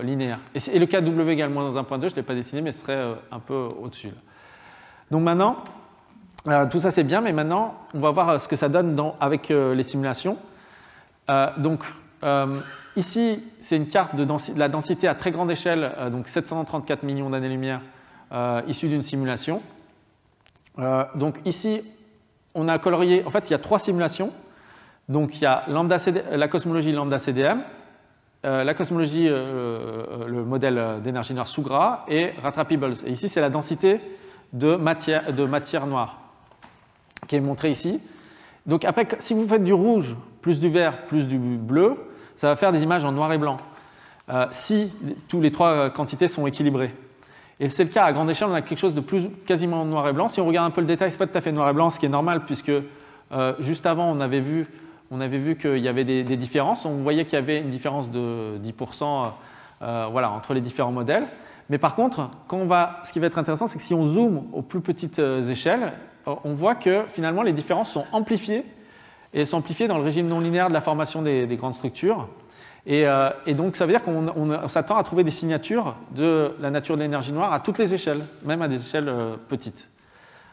linéaires. Et le cas de W égale -1,2, je ne l'ai pas dessiné, mais ce serait un peu au-dessus. Donc maintenant, tout ça c'est bien, mais maintenant, on va voir ce que ça donne avec les simulations. Donc, ici, c'est une carte de la densité à très grande échelle, donc 734 millions d'années-lumière, issue d'une simulation. Donc ici, on a colorié, en fait, il y a 3 simulations. Donc il y a la cosmologie lambda CDM, la cosmologie, le modèle d'énergie noire Shougra et Ratrapables. Et ici, c'est la densité de matière noire qui est montrée ici. Donc après, si vous faites du rouge, plus du vert, plus du bleu, ça va faire des images en noir et blanc, si tous les 3 quantités sont équilibrées. Et c'est le cas à grande échelle, on a quelque chose de quasiment noir et blanc. Si on regarde un peu le détail, ce n'est pas tout à fait noir et blanc, ce qui est normal, puisque juste avant, on avait vu qu'il y avait des différences. On voyait qu'il y avait une différence de 10% voilà, entre les différents modèles. Mais par contre, ce qui va être intéressant, c'est que si on zoome aux plus petites échelles, on voit que finalement les différences sont amplifiées, et sont amplifiées dans le régime non linéaire de la formation des grandes structures. Et donc ça veut dire qu'on s'attend à trouver des signatures de la nature de l'énergie noire à toutes les échelles, même à des échelles petites.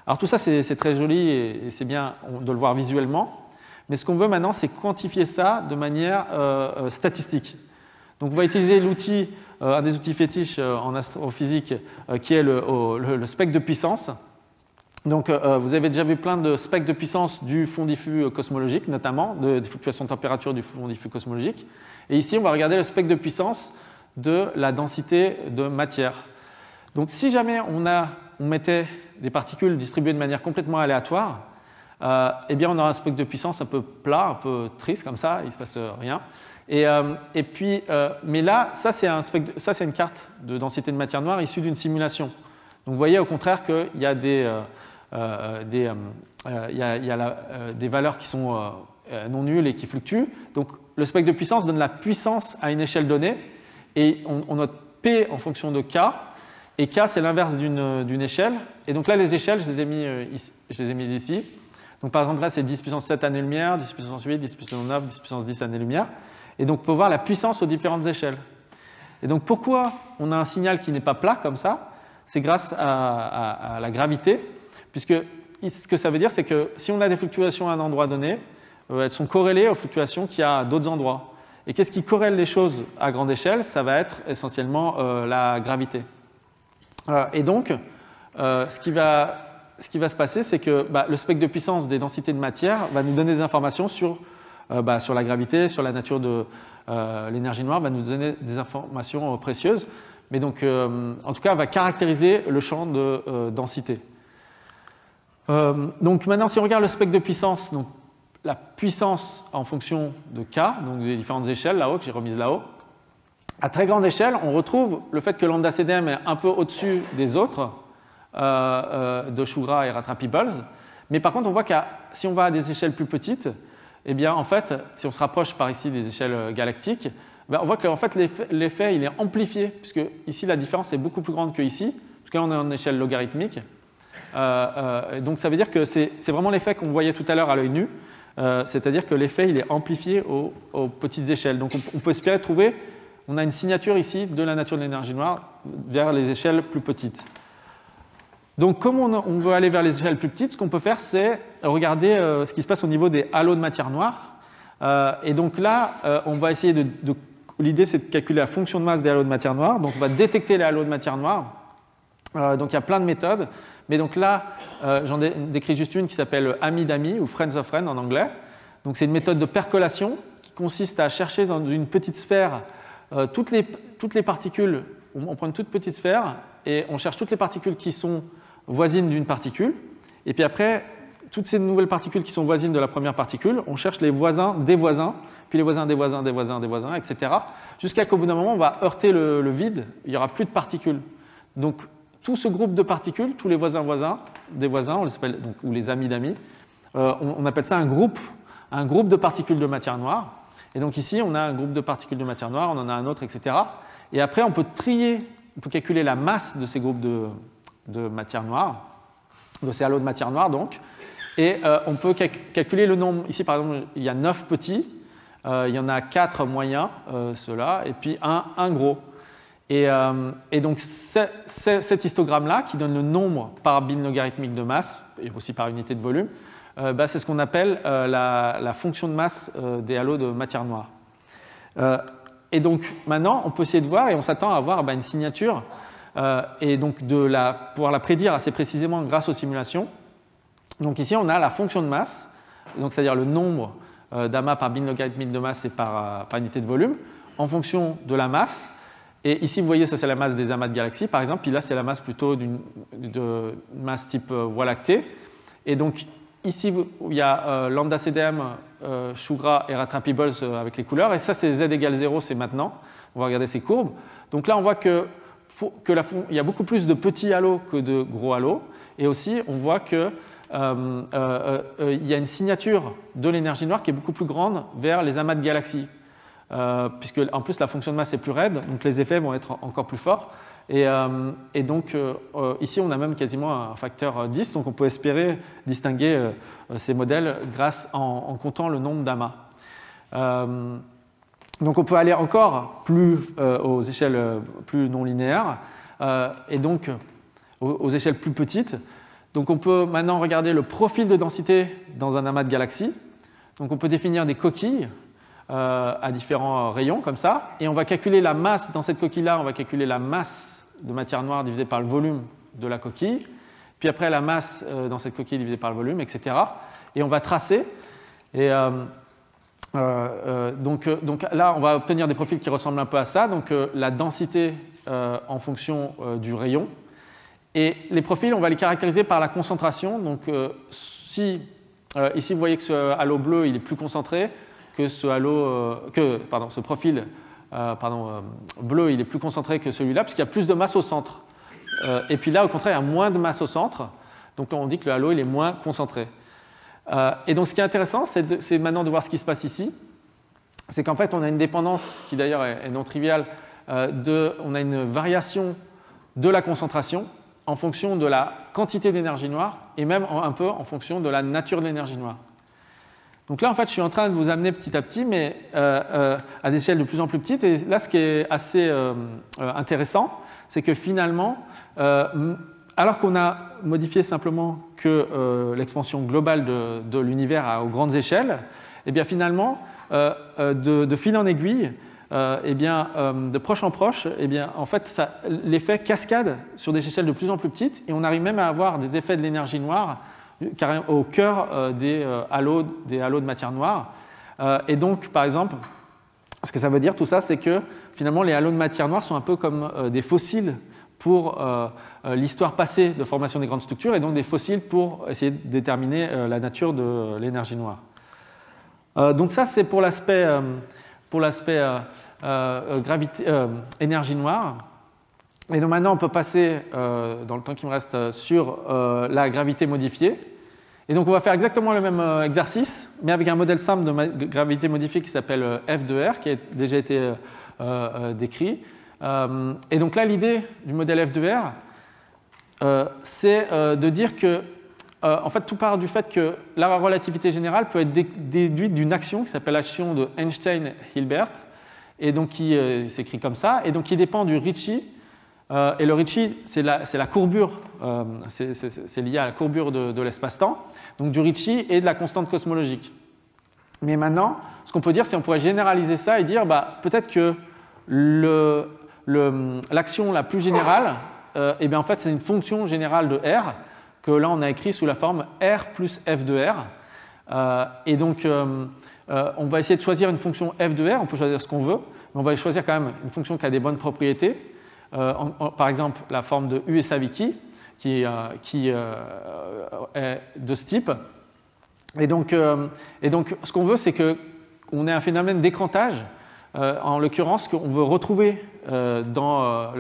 Alors tout ça c'est très joli et c'est bien de le voir visuellement, mais ce qu'on veut maintenant c'est quantifier ça de manière statistique. Donc on va utiliser l'outil, un des outils fétiches en astrophysique qui est le spectre de puissance. Donc vous avez déjà vu plein de spectres de puissance du fond diffus cosmologique, notamment des fluctuations de température du fond diffus cosmologique. Et ici, on va regarder le spectre de puissance de la densité de matière. Donc si jamais on mettait des particules distribuées de manière complètement aléatoire, eh bien on aura un spectre de puissance un peu plat, un peu triste comme ça, il ne se passe rien. Mais là, ça c'est une carte de densité de matière noire issue d'une simulation. Donc vous voyez au contraire qu'il y a des valeurs qui sont non nulles et qui fluctuent. Donc le spectre de puissance donne la puissance à une échelle donnée et on note P en fonction de K. Et K, c'est l'inverse d'une échelle. Et donc là, les échelles, je les ai mises ici. Donc par exemple, là, c'est 10 puissance 7 années-lumière, 10 puissance 8, 10 puissance 9, 10 puissance 10 années-lumière. Et donc, on peut voir la puissance aux différentes échelles. Et donc, pourquoi on a un signal qui n'est pas plat comme ça? C'est grâce à la gravité, puisque ce que ça veut dire, c'est que si on a des fluctuations à un endroit donné, elles sont corrélées aux fluctuations qu'il y a à d'autres endroits. Et qu'est-ce qui corrèle les choses à grande échelle? Ça va être essentiellement la gravité. Et donc, ce qui va se passer, c'est que le spectre de puissance des densités de matière va nous donner des informations sur la gravité, sur la nature de l'énergie noire, va nous donner des informations précieuses, mais donc, en tout cas, va caractériser le champ de densité. Donc maintenant, si on regarde le spectre de puissance, donc, la puissance en fonction de K, donc des différentes échelles là-haut, que j'ai remises là-haut. À très grande échelle, on retrouve le fait que lambda CDM est un peu au-dessus des autres, de Shura et Ratra Peebles. Mais par contre, on voit que si on va à des échelles plus petites, eh bien, en fait, si on se rapproche par ici des échelles galactiques, ben, on voit que en fait, l'effet il est amplifié, puisque ici, la différence est beaucoup plus grande que ici, parce que là, on est en échelle logarithmique. Donc, ça veut dire que c'est vraiment l'effet qu'on voyait tout à l'heure à l'œil nu, c'est-à-dire que l'effet il est amplifié aux petites échelles. Donc, on peut espérer trouver, on a une signature ici de la nature de l'énergie noire vers les échelles plus petites. Donc, comme on veut aller vers les échelles plus petites, ce qu'on peut faire, c'est regarder ce qui se passe au niveau des halos de matière noire. Et donc là, on va essayer l'idée, c'est de calculer la fonction de masse des halos de matière noire. Donc, on va détecter les halos de matière noire. Donc, il y a plein de méthodes. Mais donc là, j'en décris juste une qui s'appelle Amis d'amis ou Friends of Friends en anglais. Donc, c'est une méthode de percolation qui consiste à chercher dans une petite sphère toutes les particules. On prend une toute petite sphère et on cherche toutes les particules qui sont voisines d'une particule. Et puis après, toutes ces nouvelles particules qui sont voisines de la première particule, on cherche les voisins des voisins, puis les voisins des voisins, des voisins, des voisins, etc. Jusqu'à qu'au bout d'un moment, on va heurter le vide, il n'y aura plus de particules. Donc, tout ce groupe de particules, tous les voisins des voisins, on les appelle, donc, ou les amis d'amis, on appelle ça un groupe de particules de matière noire. Et donc ici, on a un groupe de particules de matière noire, on en a un autre, etc. Et après, on peut trier, on peut calculer la masse de ces groupes de matière noire, de ces halos de matière noire, donc. Et on peut calculer le nombre. Ici, par exemple, il y a 9 petits, il y en a 4 moyens, ceux-là, et puis un gros. Et donc, cet histogramme-là, qui donne le nombre par bin logarithmique de masse, et aussi par unité de volume, c'est ce qu'on appelle la fonction de masse des halos de matière noire. Et donc, maintenant, on peut essayer de voir, et on s'attend à avoir une signature, et donc pouvoir la prédire assez précisément grâce aux simulations. Donc ici, on a la fonction de masse, c'est-à-dire le nombre d'amas par bin logarithmique de masse et par unité de volume, en fonction de la masse. Et ici, vous voyez, ça c'est la masse des amas de galaxies, par exemple. Puis là, c'est la masse plutôt de masse type Voie lactée. Et donc ici, il y a lambda CDM, Shura et Ratra Peebles avec les couleurs. Et ça, c'est z égale 0, c'est maintenant. On va regarder ces courbes. Donc là, on voit qu'il y a beaucoup plus de petits halos que de gros halos. Et aussi, on voit que il y a une signature de l'énergie noire qui est beaucoup plus grande vers les amas de galaxies, puisque en plus la fonction de masse est plus raide, donc les effets vont être encore plus forts. Et donc ici on a même quasiment un facteur 10, donc on peut espérer distinguer ces modèles grâce en comptant le nombre d'amas. Donc on peut aller encore plus aux échelles plus non linéaires, et donc aux échelles plus petites. Donc on peut maintenant regarder le profil de densité dans un amas de galaxies. Donc on peut définir des coquilles à différents rayons comme ça, et on va calculer la masse dans cette coquille-là, on va calculer la masse de matière noire divisée par le volume de la coquille, puis après la masse dans cette coquille divisée par le volume, etc. Et on va tracer. Et donc là, on va obtenir des profils qui ressemblent un peu à ça, donc la densité en fonction du rayon. Et les profils, on va les caractériser par la concentration. Donc, ici, vous voyez que ce halo bleu, il est plus concentré que ce profil bleu, il est plus concentré que celui-là, puisqu'il y a plus de masse au centre. Et puis là, au contraire, il y a moins de masse au centre. Donc, on dit que le halo, il est moins concentré. Et donc, ce qui est intéressant, c'est maintenant de voir ce qui se passe ici. C'est qu'en fait, on a une dépendance qui, d'ailleurs, est non triviale. On a une variation de la concentration en fonction de la quantité d'énergie noire et même un peu en fonction de la nature de l'énergie noire. Donc là, en fait, je suis en train de vous amener petit à petit, mais à des échelles de plus en plus petites. Et là, ce qui est assez intéressant, c'est que finalement, alors qu'on a modifié simplement que l'expansion globale de l'univers aux grandes échelles, eh bien finalement, de fil en aiguille, de proche en proche, en fait, l'effet cascade sur des échelles de plus en plus petites, et on arrive même à avoir des effets de l'énergie noire au cœur des halos de matière noire. Et donc, par exemple, ce que ça veut dire tout ça, c'est que finalement, les halos de matière noire sont un peu comme des fossiles pour l'histoire passée de formation des grandes structures, et donc des fossiles pour essayer de déterminer la nature de l'énergie noire. Donc ça, c'est pour l'aspect énergie noire. Et donc maintenant, on peut passer, dans le temps qui me reste, sur la gravité modifiée. Et donc on va faire exactement le même exercice, mais avec un modèle simple de gravité modifiée qui s'appelle F de R, qui a déjà été décrit. Et donc là, l'idée du modèle F de R, c'est de dire que, en fait, tout part du fait que la relativité générale peut être déduite d'une action qui s'appelle l'action de Einstein-Hilbert, et donc qui s'écrit comme ça, et donc qui dépend du Ricci. Et le Ricci, c'est la courbure, c'est lié à la courbure de l'espace-temps, donc du Ricci et de la constante cosmologique. Mais maintenant, ce qu'on peut dire, c'est qu'on pourrait généraliser ça et dire peut-être que l'action la plus générale, eh bien, en fait, c'est une fonction générale de R, que là, on a écrit sous la forme R plus F de R. Et donc, on va essayer de choisir une fonction F de R, on peut choisir ce qu'on veut, mais on va choisir quand même une fonction qui a des bonnes propriétés. Par exemple, la forme de U et Savicki, qui est de ce type. Et donc ce qu'on veut, c'est qu'on ait un phénomène d'écrantage, en l'occurrence, qu'on veut retrouver dans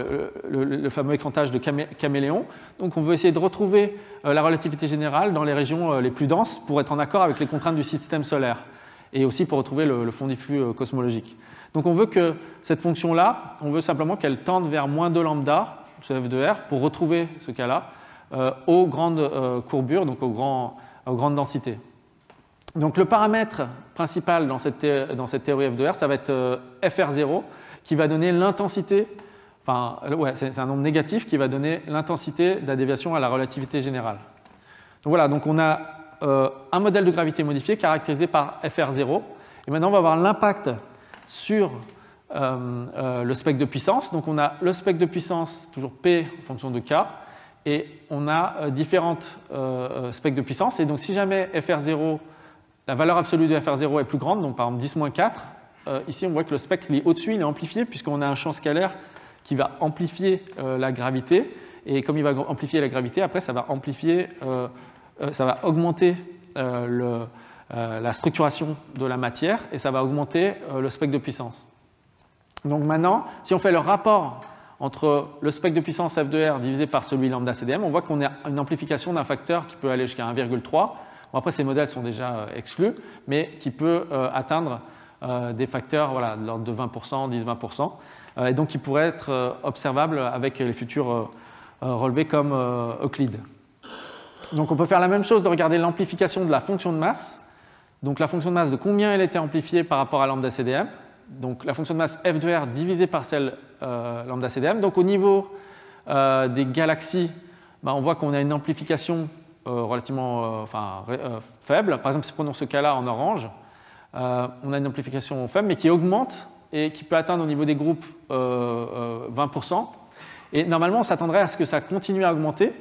le fameux écrantage de caméléon. Donc on veut essayer de retrouver la relativité générale dans les régions les plus denses pour être en accord avec les contraintes du système solaire, et aussi pour retrouver le fond diffus cosmologique. Donc on veut que cette fonction-là, on veut simplement qu'elle tende vers moins 2 lambda, ce F de R, pour retrouver ce cas-là aux grandes courbures, donc aux grandes densités. Donc le paramètre principal dans cette théorie F de R, ça va être FR0, qui va donner l'intensité, enfin ouais, c'est un nombre négatif qui va donner l'intensité de la déviation à la relativité générale. Donc voilà, donc on a un modèle de gravité modifié caractérisé par FR0, et maintenant on va voir l'impact sur le spectre de puissance. Donc on a le spectre de puissance, toujours P en fonction de K, et on a différentes spectres de puissance. Et donc si jamais FR0, la valeur absolue de FR0 est plus grande, donc par exemple 10-4, ici on voit que le spectre il est au-dessus, il est amplifié, puisqu'on a un champ scalaire qui va amplifier la gravité. Et comme il va amplifier la gravité, après ça va augmenter la structuration de la matière, et ça va augmenter le spectre de puissance. Donc maintenant, si on fait le rapport entre le spectre de puissance F de R divisé par celui lambda CDM, on voit qu'on a une amplification d'un facteur qui peut aller jusqu'à 1,3. Bon, après, ces modèles sont déjà exclus, mais qui peut atteindre des facteurs de l'ordre de 20%, 10-20%, et donc qui pourraient être observables avec les futurs relevés comme Euclide. Donc on peut faire la même chose de regarder l'amplification de la fonction de masse. Donc la fonction de masse, de combien elle était amplifiée par rapport à lambda CDM. Donc la fonction de masse F de R divisée par celle lambda CDM. Donc au niveau des galaxies, on voit qu'on a une amplification relativement faible. Par exemple, si prenons ce cas-là en orange, on a une amplification faible, mais qui augmente et qui peut atteindre au niveau des groupes 20%. Et normalement, on s'attendrait à ce que ça continue à augmenter,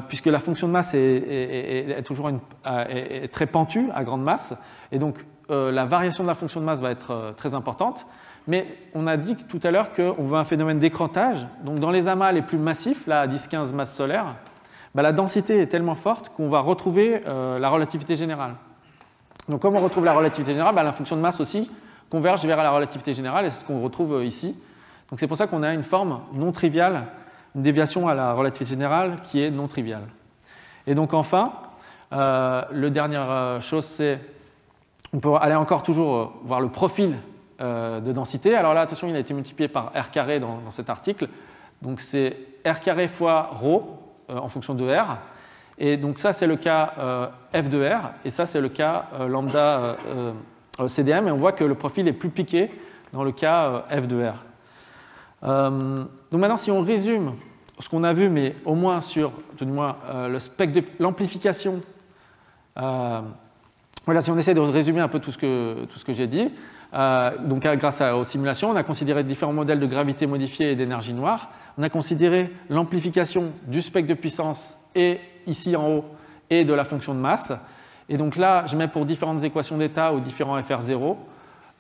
puisque la fonction de masse est toujours est très pentue à grande masse, et donc la variation de la fonction de masse va être très importante. Mais on a dit tout à l'heure qu'on veut un phénomène d'écrantage. Donc dans les amas les plus massifs, là à 10-15 masses solaires, la densité est tellement forte qu'on va retrouver la relativité générale. Donc comme on retrouve la relativité générale, la fonction de masse aussi converge vers la relativité générale, et c'est ce qu'on retrouve ici. Donc c'est pour ça qu'on a une forme non triviale, une déviation à la relativité générale qui est non triviale. Et donc enfin, la dernière chose, c'est on peut aller encore toujours voir le profil de densité. Alors là, attention, il a été multiplié par R carré dans cet article. Donc c'est R carré fois ρ en fonction de R. Et donc ça, c'est le cas F de R, et ça, c'est le cas lambda CDM. Et on voit que le profil est plus piqué dans le cas F de R. Donc maintenant, si on résume ce qu'on a vu, mais au moins sur tout du moins, le spectre de l'amplification, voilà, si on essaie de résumer un peu tout ce que j'ai dit, donc grâce aux simulations, on a considéré différents modèles de gravité modifiée et d'énergie noire. On a considéré l'amplification du spectre de puissance et ici en haut et de la fonction de masse. Et donc là, je mets pour différentes équations d'état ou différents FR0,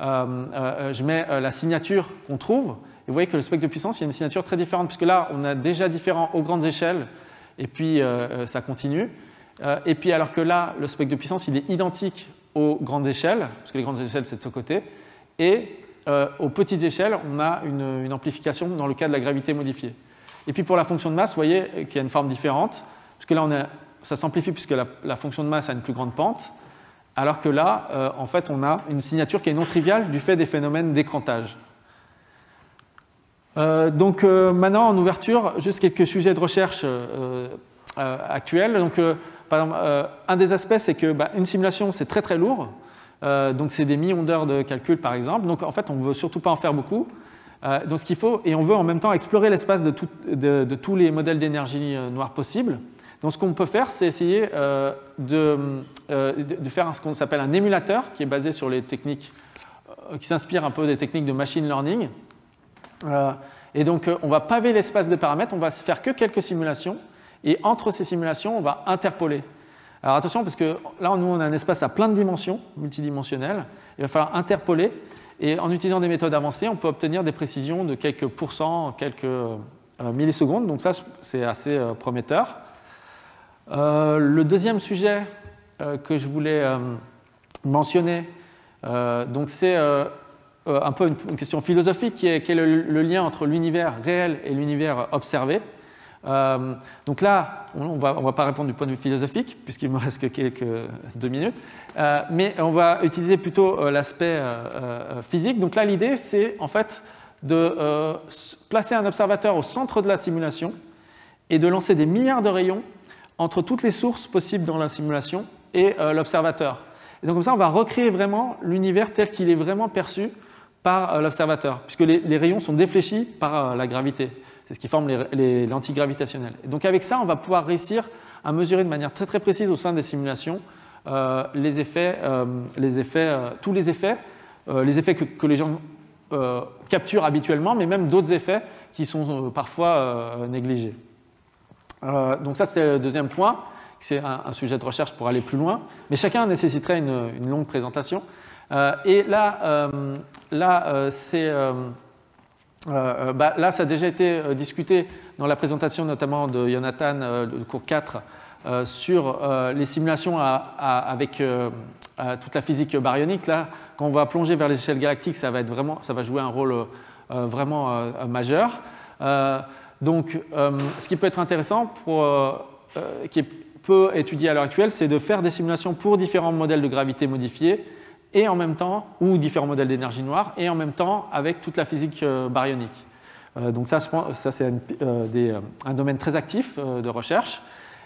je mets la signature qu'on trouve. Et vous voyez que le spectre de puissance, il y a une signature très différente, puisque là, on a déjà différent aux grandes échelles, et puis ça continue. Et puis alors que là, le spectre de puissance, il est identique aux grandes échelles, parce que les grandes échelles, c'est de ce côté, et aux petites échelles, on a une amplification dans le cas de la gravité modifiée. Et puis pour la fonction de masse, vous voyez qu'il y a une forme différente, parce que là, ça s'amplifie puisque la fonction de masse a une plus grande pente, alors que là, en fait, on a une signature qui est non triviale du fait des phénomènes d'écrantage. Donc maintenant, en ouverture, juste quelques sujets de recherche actuels. Donc, par exemple, un des aspects, c'est que une simulation, c'est très très lourd. Donc c'est des millions d'heures de calcul, par exemple. Donc en fait, on ne veut surtout pas en faire beaucoup. Donc ce qu'il faut, et on veut en même temps explorer l'espace de tous les modèles d'énergie noire possibles. Donc ce qu'on peut faire, c'est essayer de faire ce qu'on appelle un émulateur, qui est basé sur les techniques, qui s'inspire un peu des techniques de machine learning. Et donc on va paver l'espace de paramètres, on va faire que quelques simulations, et entre ces simulations, on va interpoler. Alors attention, parce que là, nous, on a un espace à plein de dimensions, multidimensionnel. Il va falloir interpoler. Et en utilisant des méthodes avancées, on peut obtenir des précisions de quelques pourcents, quelques millisecondes. Donc ça, c'est assez prometteur. Le deuxième sujet que je voulais mentionner, c'est un peu une question philosophique qui est le lien entre l'univers réel et l'univers observé. Donc là, on va pas répondre du point de vue philosophique, puisqu'il me reste que quelques 2 minutes, mais on va utiliser plutôt l'aspect physique. Donc là, l'idée, c'est en fait de placer un observateur au centre de la simulation et de lancer des milliards de rayons entre toutes les sources possibles dans la simulation et l'observateur. Et donc comme ça, on va recréer vraiment l'univers tel qu'il est vraiment perçu par l'observateur, puisque les rayons sont défléchis par la gravité. C'est ce qui forme les lentilles gravitationnelles. Et donc avec ça, on va pouvoir réussir à mesurer de manière très très précise au sein des simulations tous les effets que les gens capturent habituellement, mais même d'autres effets qui sont parfois négligés. Donc ça, c'était le deuxième point. C'est un sujet de recherche pour aller plus loin, mais chacun nécessiterait une longue présentation. Et là, ça a déjà été discuté dans la présentation notamment de Jonathan de cours 4 sur les simulations avec toute la physique baryonique. Là, quand on va plonger vers les échelles galactiques, ça va jouer un rôle vraiment majeur. Donc, ce qui peut être intéressant, qui est peu étudié à l'heure actuelle, c'est de faire des simulations pour différents modèles de gravité modifiés et en même temps, ou différents modèles d'énergie noire, et en même temps avec toute la physique baryonique. Donc ça c'est un domaine très actif de recherche.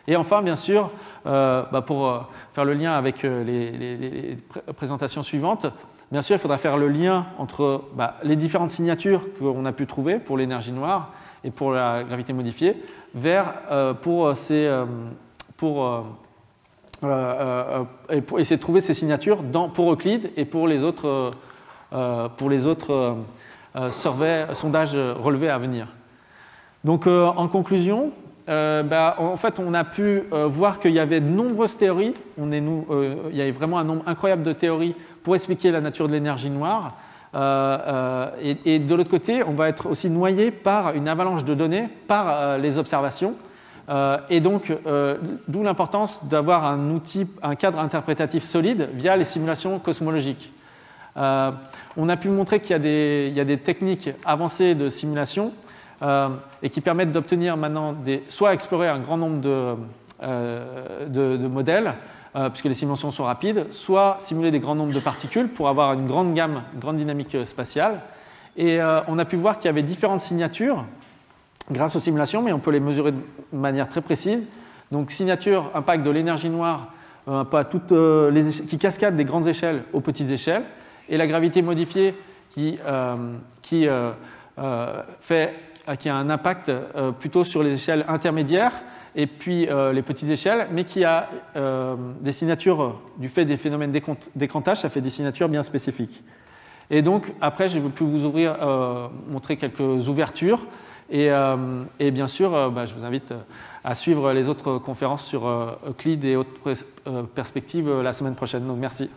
Et enfin, bien sûr, pour faire le lien avec les présentations suivantes, bien sûr, il faudra faire le lien entre les différentes signatures qu'on a pu trouver pour l'énergie noire et pour la gravité modifiée, pour essayer de trouver ces signatures pour Euclide et pour les autres sondages relevés à venir. Donc en conclusion, en fait, on a pu voir qu'il y avait de nombreuses théories. Il y avait vraiment un nombre incroyable de théories pour expliquer la nature de l'énergie noire. Et de l'autre côté, on va être aussi noyé par une avalanche de données, par les observations. Et donc, d'où l'importance d'avoir un cadre interprétatif solide via les simulations cosmologiques. On a pu montrer qu'il y a des techniques avancées de simulation et qui permettent d'obtenir maintenant soit explorer un grand nombre de modèles, puisque les simulations sont rapides, soit simuler des grands nombres de particules pour avoir une grande gamme, une grande dynamique spatiale. Et on a pu voir qu'il y avait différentes signatures grâce aux simulations, mais on peut les mesurer de manière très précise. Donc signature, impact de l'énergie noire qui cascade des grandes échelles aux petites échelles, et la gravité modifiée qui a un impact plutôt sur les échelles intermédiaires et puis les petites échelles, mais qui a des signatures du fait des phénomènes d'écrantage, ça fait des signatures bien spécifiques. Et donc après, je vais plus vous montrer quelques ouvertures. Et bien sûr, je vous invite à suivre les autres conférences sur Euclide et autres perspectives la semaine prochaine. Donc merci.